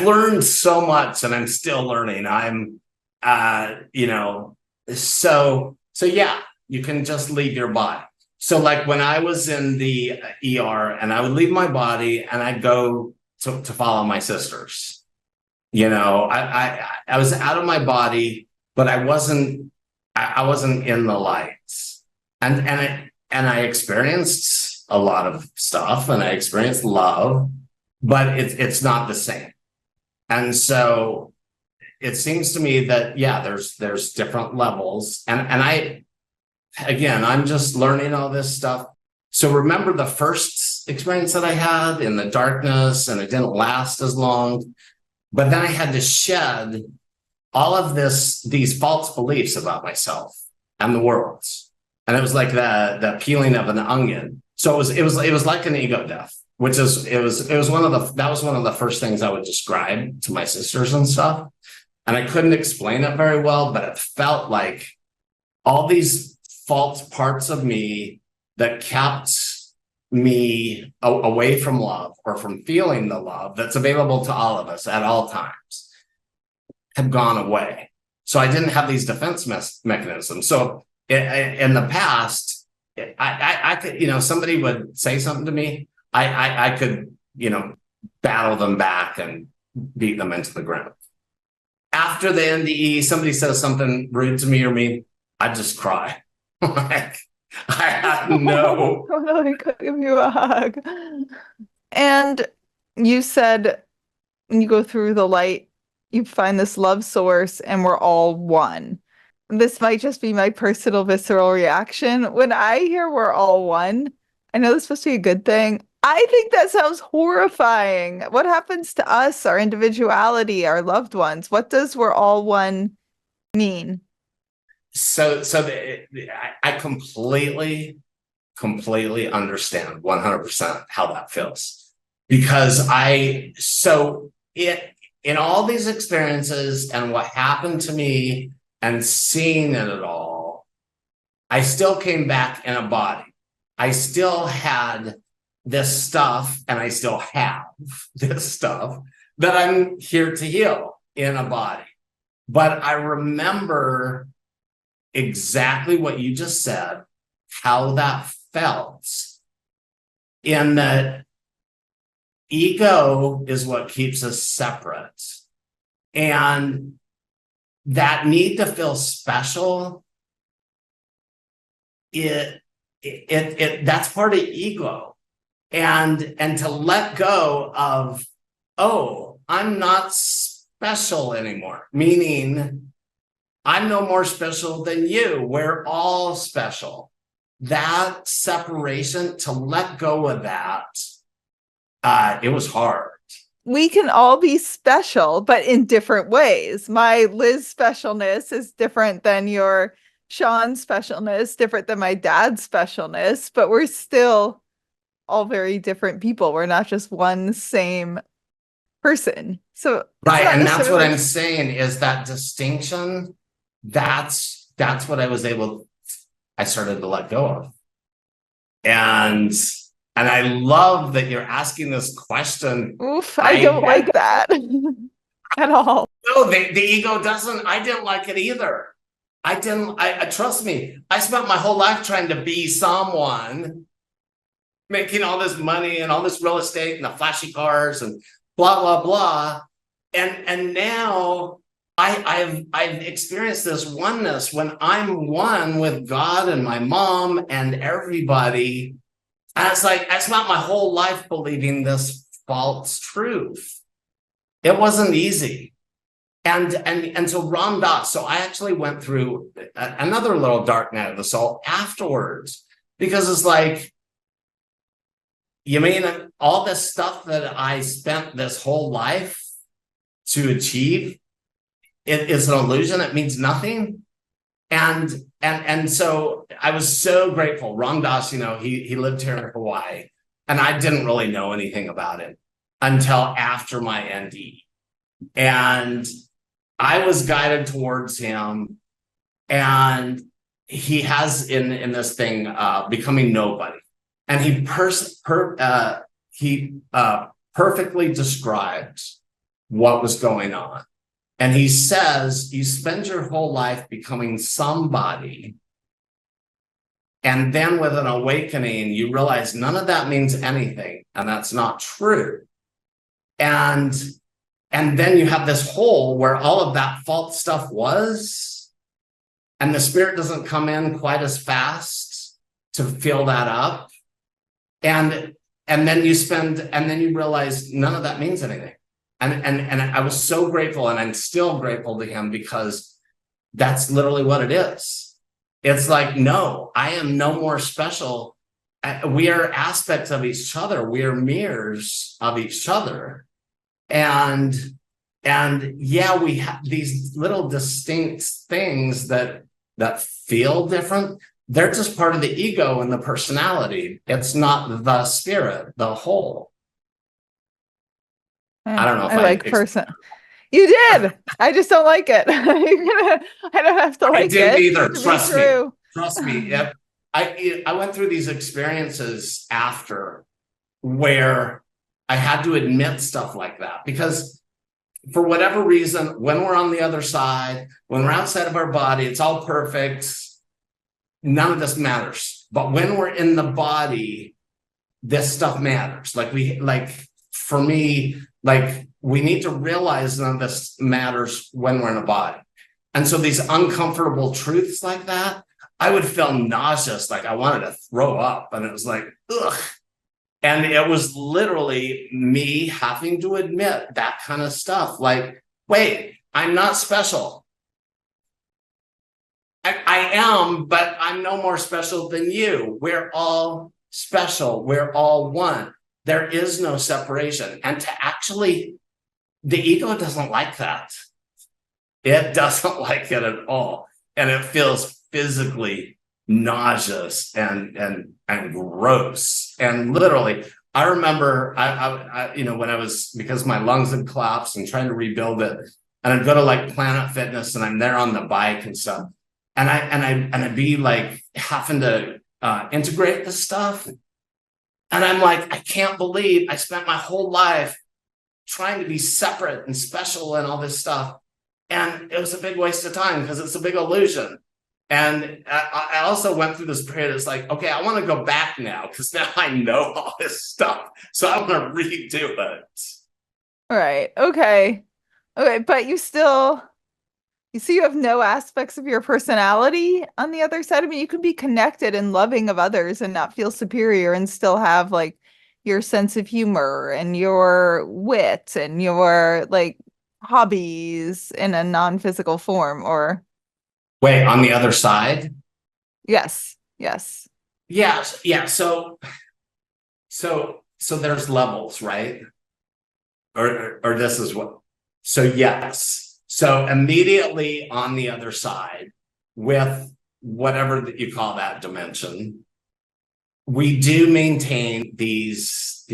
learned so much and I'm still learning. So yeah. you can just leave your body. So like when I was in the ER and I would leave my body and I'd go to follow my sisters, you know, I was out of my body, but I wasn't in the lights. And I experienced a lot of stuff and I experienced love, but it's not the same. And so it seems to me that, yeah, there's different levels. And I'm just learning all this stuff. So remember the first experience that I had in the darkness, and it didn't last as long, but then I had to shed all of these false beliefs about myself and the world. And it was like the peeling of an onion. So it was like an ego death, which is, that was one of the first things I would describe to my sisters and stuff. And I couldn't explain it very well, but it felt like all these false parts of me that kept me away from love or from feeling the love that's available to all of us at all times had gone away. So I didn't have these defense mechanisms. So in the past, I could, you know, somebody would say something to me, I could, you know, battle them back and beat them into the ground. After the NDE, somebody says something rude to me or mean, I just cry. Like, I have no. I really could give you a hug. And you said when you go through the light, you find this love source and we're all one. This might just be my personal visceral reaction. When I hear we're all one, I know this is supposed to be a good thing. I think that sounds horrifying. What happens to us, our individuality, our loved ones? What does we're all one mean? So I completely understand 100% how that feels, because in all these experiences and what happened to me and seeing it all, I still came back in a body. I still had this stuff, and I still have this stuff that I'm here to heal in a body. But I remember exactly what you just said, how that felt, in that ego is what keeps us separate. And that need to feel special, that's part of ego. And to let go of, oh, I'm not special anymore, meaning I'm no more special than you. We're all special. That separation, to let go of that, it was hard. We can all be special, but in different ways. My Liz specialness is different than your Shaun specialness, different than my dad's specialness, but we're still all very different people. We're not just one same person. So right, and that's what I'm saying, is that distinction. That's what I started to let go of. And I love that you're asking this question. Oof, I don't like that at all. No, the ego doesn't. I didn't like it either. I trust me. I spent my whole life trying to be someone, making all this money and all this real estate and the flashy cars and blah, blah, blah. And now I've experienced this oneness when I'm one with God and my mom and everybody. And it's like, I spent my whole life believing this false truth. It wasn't easy. And so Ram Dass, so I actually went through another little dark night of the soul afterwards, because it's like, you mean all this stuff that I spent this whole life to achieve, it is an illusion? It means nothing. And so I was so grateful. Ram Dass, you know, he lived here in Hawaii, and I didn't really know anything about it until after my NDE. And I was guided towards him, and he has in this thing, Becoming Nobody. And he perfectly describes what was going on. And he says, you spend your whole life becoming somebody And then with an awakening, you realize none of that means anything, and that's not true. And then you have this hole where all of that false stuff was, and the spirit doesn't come in quite as fast to fill that up. And then you realize none of that means anything. And I was so grateful, and I'm still grateful to him, because that's literally what it is. It's like, no, I am no more special. We are aspects of each other. We are mirrors of each other. And yeah, we have these little distinct things that feel different. They're just part of the ego and the personality. It's not the spirit, the whole. I don't know if I like person. You did. I just don't like it. I don't have to like it. I didn't either. Trust me. Trust me. Yep. I went through these experiences after where I had to admit stuff like that, because for whatever reason, when we're on the other side, when we're outside of our body, it's all perfect. None of this matters. But when we're in the body, this stuff matters. For me, we need to realize none of this matters when we're in a body. And so these uncomfortable truths like that, I would feel nauseous, like I wanted to throw up. And it was like, ugh. And it was literally me having to admit that kind of stuff. Like, wait, I'm not special. I am, but I'm no more special than you. We're all special. We're all one. There is no separation. And the ego doesn't like that. It doesn't like it at all. And it feels physically nauseous and gross. And literally, I remember I when I was, because my lungs had collapsed and trying to rebuild it, and I'd go to Planet Fitness, and I'm there on the bike and stuff. And I'd be having to integrate this stuff. And I'm like, I can't believe I spent my whole life trying to be separate and special and all this stuff. And it was a big waste of time, because it's a big illusion. And I also went through this period. It's like, okay, I want to go back now, because now I know all this stuff. So I want to redo it. Right. Okay. But you see, you have no aspects of your personality on the other side. I mean, you can be connected and loving of others and not feel superior, and still have your sense of humor and your wit and your hobbies in a non-physical form. Or wait, on the other side? Yes. Yeah. So there's levels, right? Or this is what. So yes. So immediately on the other side, with whatever that you call that dimension, we do maintain these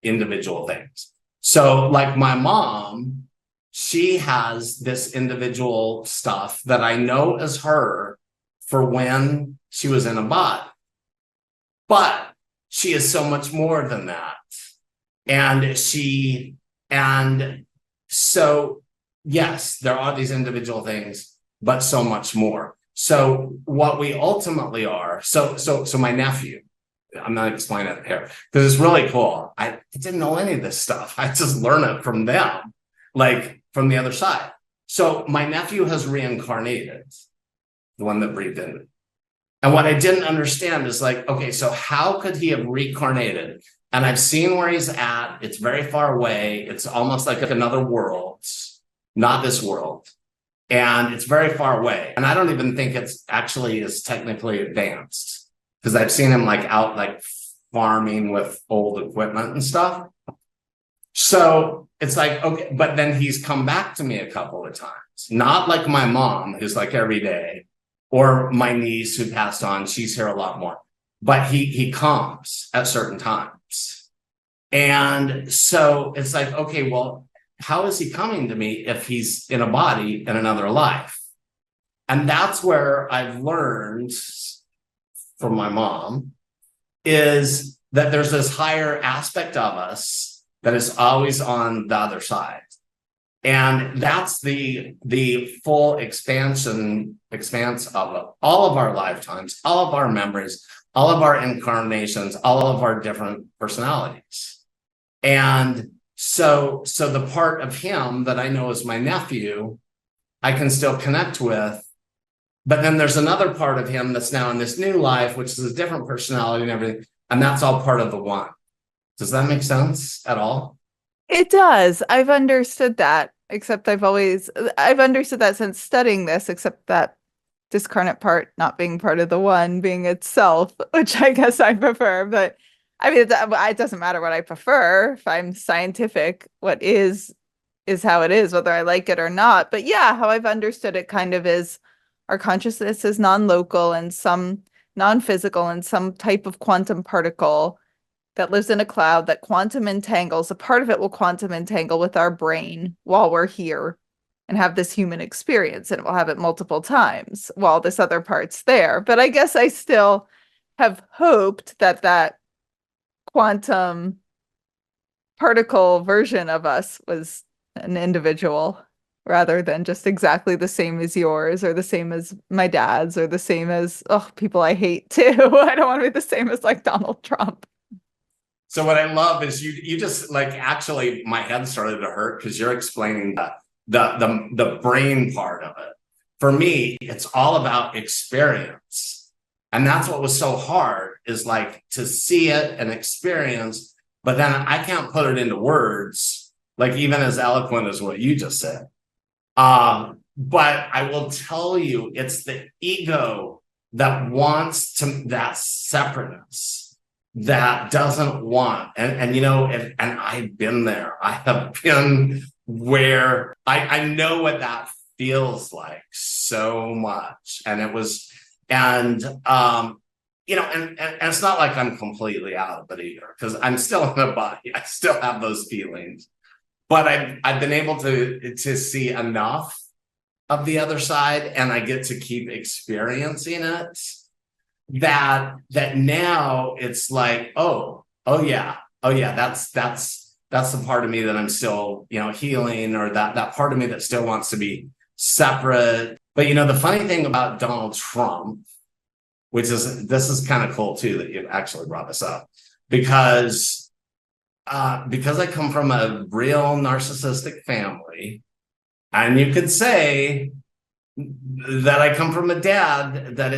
individual things. So my mom, she has this individual stuff that I know is her for when she was in a body. But she is so much more than that. And so yes, there are these individual things, but so much more. So what we ultimately are, so my nephew, I'm not explaining it here because it's really cool. I didn't know any of this stuff. I just learned it from them, from the other side. So my nephew has reincarnated, the one that breathed in. And what I didn't understand is okay, so how could he have reincarnated? And I've seen where he's at. It's very far away. It's almost like another world. Not this world. And it's very far away. And I don't even think it's actually is technically advanced, because I've seen him out farming with old equipment and stuff. So it's okay, but then he's come back to me a couple of times. Not like my mom, who's every day, or my niece who passed on. She's here a lot more. But he comes at certain times. And so it's okay, well, how is he coming to me if he's in a body in another life? And that's where I've learned from my mom is that there's this higher aspect of us that is always on the other side. And that's the full expanse of all of our lifetimes, all of our memories, all of our incarnations, all of our different personalities. And so the part of him that I know is my nephew, I can still connect with. But then there's another part of him that's now in this new life, which is a different personality and everything. And that's all part of the one. Does that make sense at all? It does. I've understood that, except I've understood that since studying this, except that discarnate part not being part of the one, being itself, which I guess I prefer. But I mean, it doesn't matter what I prefer. If I'm scientific, what is how it is, whether I like it or not. But yeah, how I've understood it kind of is our consciousness is non-local and some non-physical and some type of quantum particle that lives in a cloud that quantum entangles. A part of it will quantum entangle with our brain while we're here and have this human experience, and we'll have it multiple times while this other part's there. But I guess I still have hoped that that quantum particle version of us was an individual rather than just exactly the same as yours or the same as my dad's or the same as people I hate too. I don't want to be the same as like Donald Trump. So what I love is you just like, actually my head started to hurt because you're explaining the brain part of it. For me, it's all about experience. And that's what was so hard, is like to see it and experience, but then I can't put it into words, like even as eloquent as what you just said. But I will tell you, it's the ego that wants that separateness, that doesn't want, and you know, and I've been there. I have been where I know what that feels like so much. And it was, and you know, and it's not like I'm completely out of it either, because I'm still in the body. I still have those feelings. But I've been able to see enough of the other side, and I get to keep experiencing it, that now it's like, oh yeah, that's the part of me that I'm still, you know, healing, or that part of me that still wants to be separate. But you know, the funny thing about Donald Trump, this is kind of cool too that you actually brought this up, because I come from a real narcissistic family, and you could say that I come from a dad that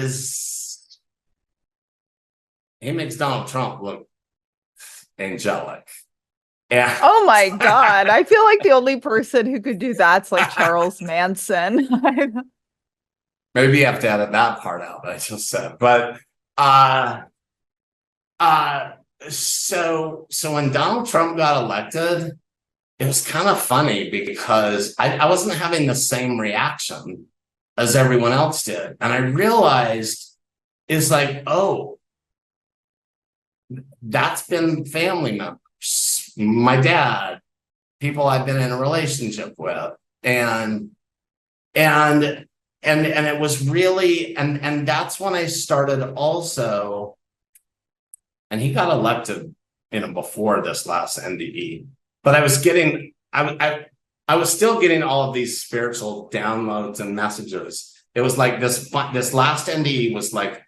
he makes Donald Trump look angelic. Yeah. Oh my God. I feel like the only person who could do that's like Charles Manson. Maybe you have to edit that part out that I just said. But so when Donald Trump got elected, it was kind of funny because I wasn't having the same reaction as everyone else did. And I realized, it's like, oh, that's been family members, my dad, people I've been in a relationship with. And it was really, and that's when I started also, and he got elected, you know, before this last NDE, but I was still getting all of these spiritual downloads and messages. It was like this last NDE was like,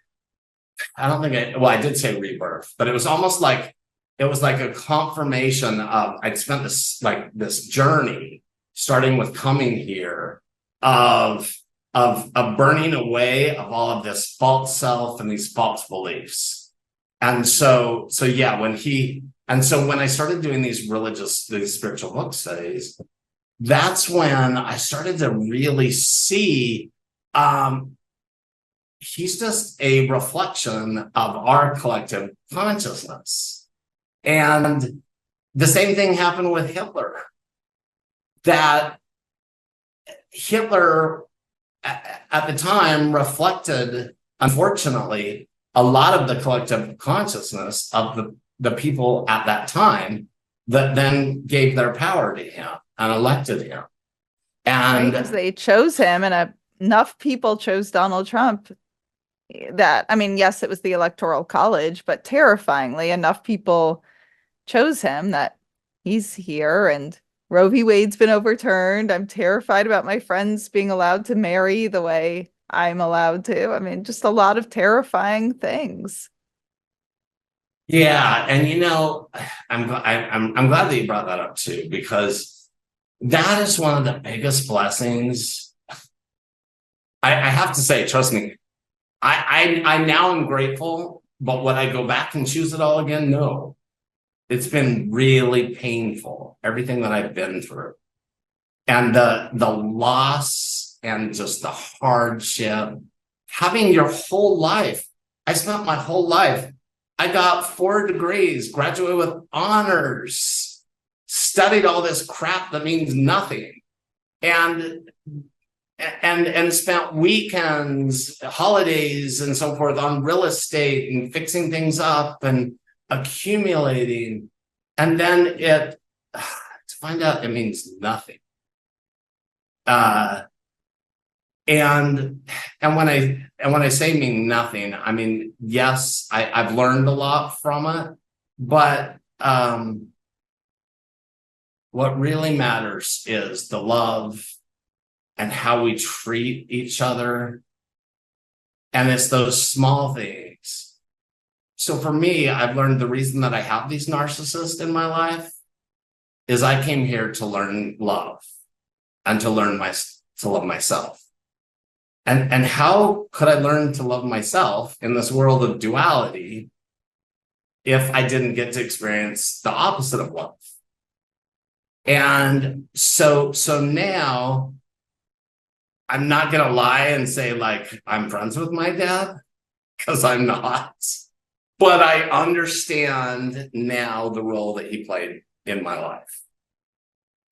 I did say rebirth, but it was almost like, it was like a confirmation of, I'd spent this journey, starting with coming here, of burning away of all of this false self and these false beliefs. And so yeah, when I started doing these spiritual book studies, that's when I started to really see, he's just a reflection of our collective consciousness. And the same thing happened with Hitler, that Hitler at the time reflected, unfortunately, a lot of the collective consciousness of the people at that time, that then gave their power to him and elected him. And because they chose him, and enough people chose Donald Trump that, I mean, yes, it was the Electoral College, but terrifyingly enough people chose him that he's here, and Roe v. Wade's been overturned. I'm terrified about my friends being allowed to marry the way I'm allowed to. I mean, just a lot of terrifying things. Yeah, and I'm glad that you brought that up too, because that is one of the biggest blessings. I have to say, trust me, I now am grateful, but would I go back and choose it all again? No. It's been really painful, everything that I've been through. And the loss and just the hardship, having your whole life. I spent my whole life. I got 4 degrees, graduated with honors, studied all this crap that means nothing, and spent weekends, holidays, and so forth on real estate and fixing things up and accumulating, and then to find out it means nothing. And when I say mean nothing, I mean, yes, I've learned a lot from it, but what really matters is the love and how we treat each other. And it's those small things. So for me, I've learned the reason that I have these narcissists in my life is I came here to learn love and to learn to love myself. And how could I learn to love myself in this world of duality if I didn't get to experience the opposite of love? And so now I'm not going to lie and say like I'm friends with my dad, because I'm not. But I understand now the role that he played in my life.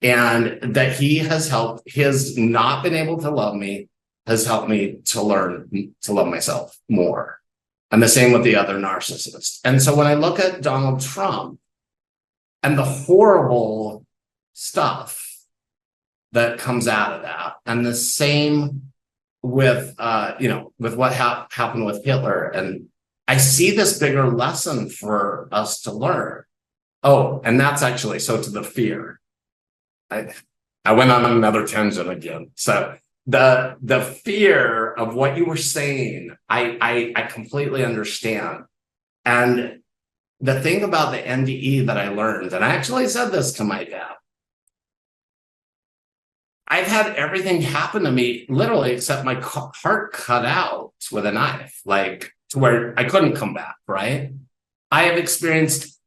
And that he has not been able to love me, has helped me to learn to love myself more. And the same with the other narcissists. And so when I look at Donald Trump and the horrible stuff that comes out of that, and the same with what happened with Hitler, and I see this bigger lesson for us to learn. Oh, and that's actually so to the fear. I went on another tangent again. So the fear of what you were saying, I completely understand. And the thing about the NDE that I learned, and I actually said this to my dad, I've had everything happen to me literally except my heart cut out with a knife, like to where I couldn't come back, right? I have experienced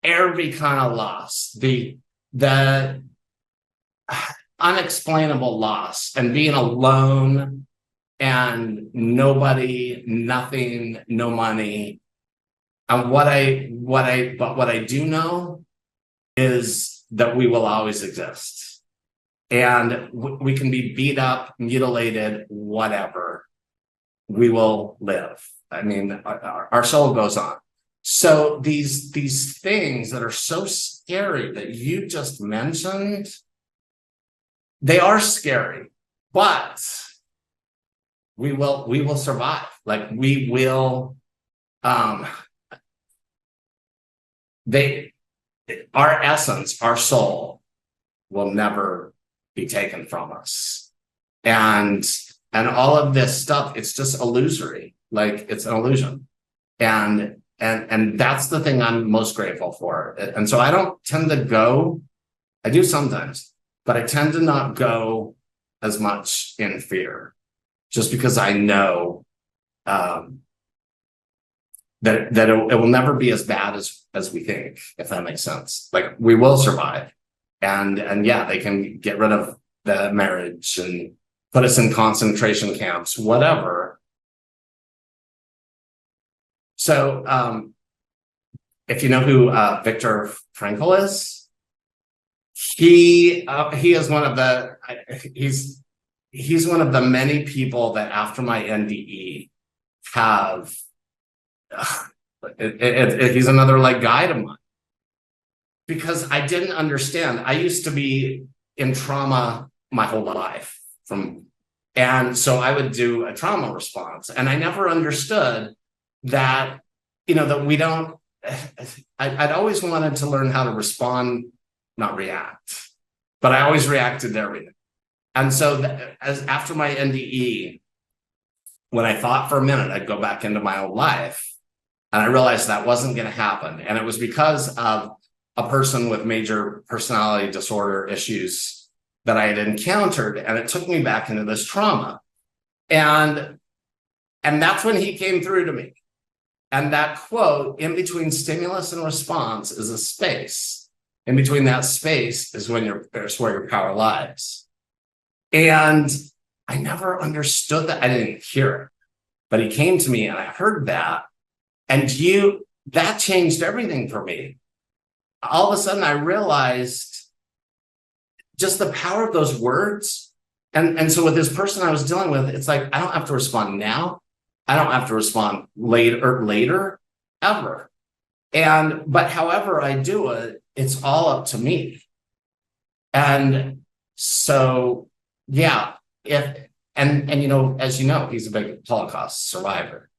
every kind of loss, the unexplainable loss, and being alone and nobody, nothing, no money. And what I do know is that we will always exist, and we can be beat up, mutilated, whatever. We will live. I mean, our soul goes on. So these things that are so scary that you just mentioned, they are scary, but we will survive. Like we will, our essence, our soul will never be taken from us. And all of this stuff, it's just illusory. Like it's an illusion. And that's the thing I'm most grateful for. And so I don't tend to go, I do sometimes, but I tend to not go as much in fear, just because I know that it will never be as bad as we think, if that makes sense. Like we will survive, and yeah, they can get rid of the marriage and put us in concentration camps, whatever. So if you know who Viktor Frankl is, he is one of the he's one of the many people that after my NDE have he's another like guide of mine, because I didn't understand. I used to be in trauma my whole life, and so I would do a trauma response, and I never understood that, that we don't, I'd always wanted to learn how to respond, not react. but I always reacted to everything. And so after my NDE, when I thought for a minute I'd go back into my old life, and I realized that wasn't going to happen. And it was because of a person with major personality disorder issues that I had encountered, and it took me back into this trauma. And that's when he came through to me. And that quote, in between stimulus and response is a space. In between that space is where your power lies. And I never understood that. I didn't hear it, but he came to me and I heard that. And that changed everything for me. All of a sudden I realized just the power of those words. And so with this person I was dealing with, it's like, I don't have to respond now. I don't have to respond later, ever. But however I do it, it's all up to me. And so, yeah, and you know, as you know, he's a big Holocaust survivor.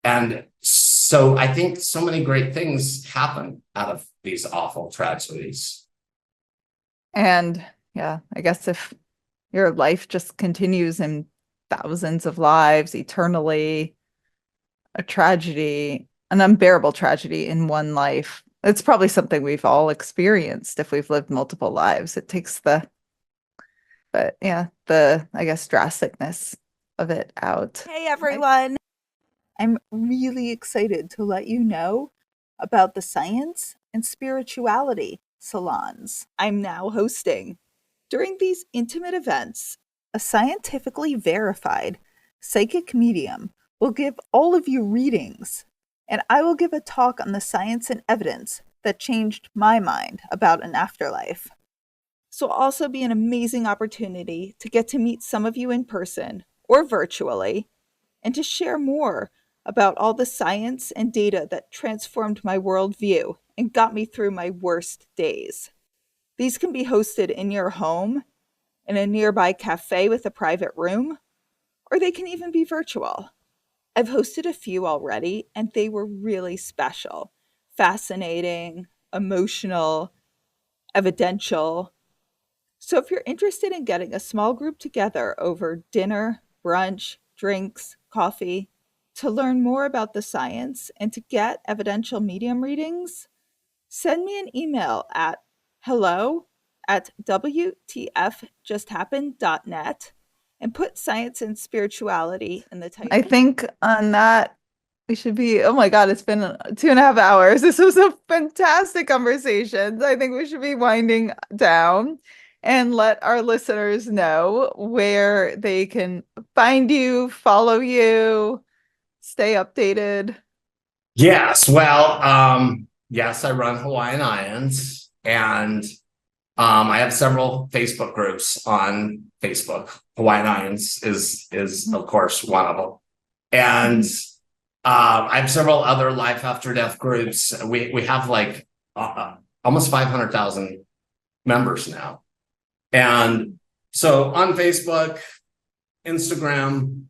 And so I think so many great things happen out of these awful tragedies. And yeah, I guess if your life just continues in thousands of lives eternally, a tragedy, an unbearable tragedy in one life, it's probably something we've all experienced if we've lived multiple lives. It takes the I guess, drasticness of it out. Hey, everyone. I'm really excited to let you know about the science and spirituality salons I'm now hosting. During these intimate events, a scientifically verified psychic medium will give all of you readings, and I will give a talk on the science and evidence that changed my mind about an afterlife. This will also be an amazing opportunity to get to meet some of you in person or virtually, and to share more about all the science and data that transformed my worldview and got me through my worst days. These can be hosted in your home, in a nearby cafe with a private room, or they can even be virtual. I've hosted a few already, and they were really special, fascinating, emotional, evidential. So if you're interested in getting a small group together over dinner, brunch, drinks, coffee, to learn more about the science and to get evidential medium readings, send me an email at hello@wtfjusthappened.net and put science and spirituality in the title. I think on that, we should be, oh my God, it's been 2.5 hours. This was a fantastic conversation. I think we should be winding down and let our listeners know where they can find you, follow you, stay updated. Yes. Well, yes, I run Hawaiian IANDS, and I have several Facebook groups on Facebook. Hawaiian IANDS is of course one of them. And I have several other life after death groups. We have like almost 500,000 members now. And so on Facebook, Instagram,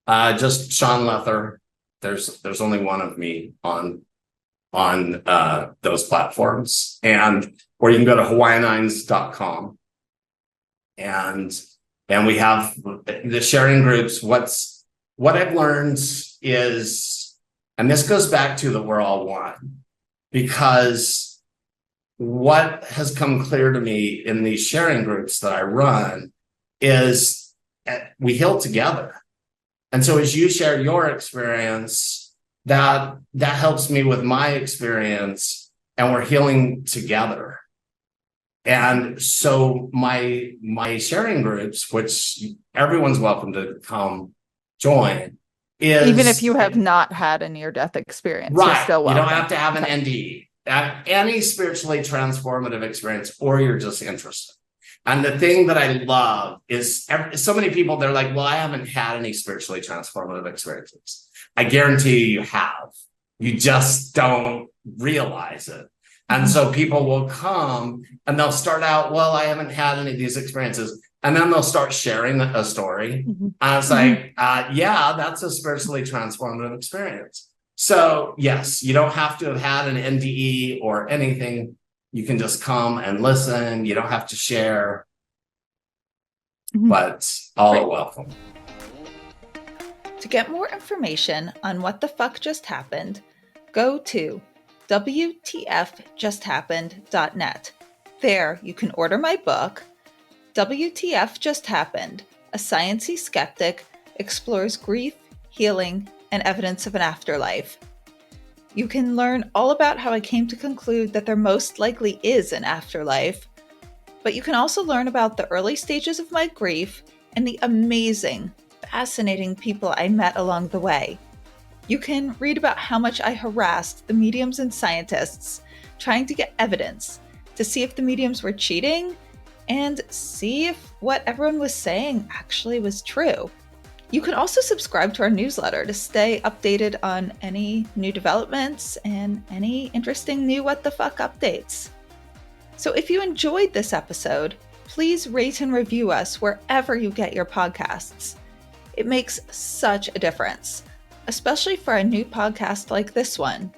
just Shaun Lether. There's only one of me on those platforms, or you can go to hawaiianiands.com, and we have the sharing groups. What I've learned is, and this goes back to that we're all one, because what has come clear to me in these sharing groups that I run is we heal together. And so as you share your experience, that helps me with my experience, and we're healing together. And so my sharing groups, which everyone's welcome to come join, is even if you have not had a near-death experience, right, you're still welcome. You don't have to have an NDE, any spiritually transformative experience, or you're just interested. And the thing that I love is so many people, they're like, well, I haven't had any spiritually transformative experiences. I guarantee you have. You just don't realize it. And so people will come and they'll start out, well, I haven't had any of these experiences. And then they'll start sharing a story. And it's like, yeah, that's a spiritually transformative experience. So yes, you don't have to have had an NDE or anything. You can just come and listen. You don't have to share, but all are welcome. To get more information on what the fuck just happened, go to WTFJustHappened.net. There you can order my book, WTF Just Happened, A Sciencey Skeptic Explores Grief, Healing, and Evidence of an Afterlife. You can learn all about how I came to conclude that there most likely is an afterlife, but you can also learn about the early stages of my grief and the amazing, fascinating people I met along the way. You can read about how much I harassed the mediums and scientists trying to get evidence to see if the mediums were cheating and see if what everyone was saying actually was true. You can also subscribe to our newsletter to stay updated on any new developments and any interesting new what the fuck updates. So if you enjoyed this episode, please rate and review us wherever you get your podcasts. It makes such a difference, especially for a new podcast like this one.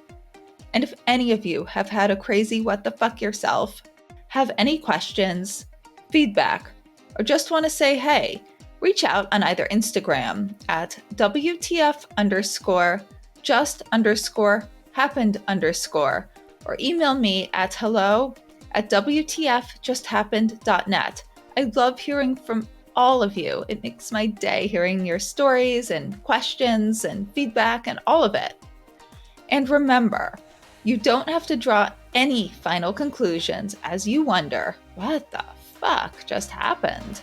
And if any of you have had a crazy what the fuck yourself, have any questions, feedback, or just want to say hey, reach out on either Instagram at WTF_just_happened_ or email me at hello@WTFJustHappened.net. I love hearing from all of you. It makes my day hearing your stories and questions and feedback and all of it. And remember, you don't have to draw any final conclusions as you wonder, what the fuck just happened?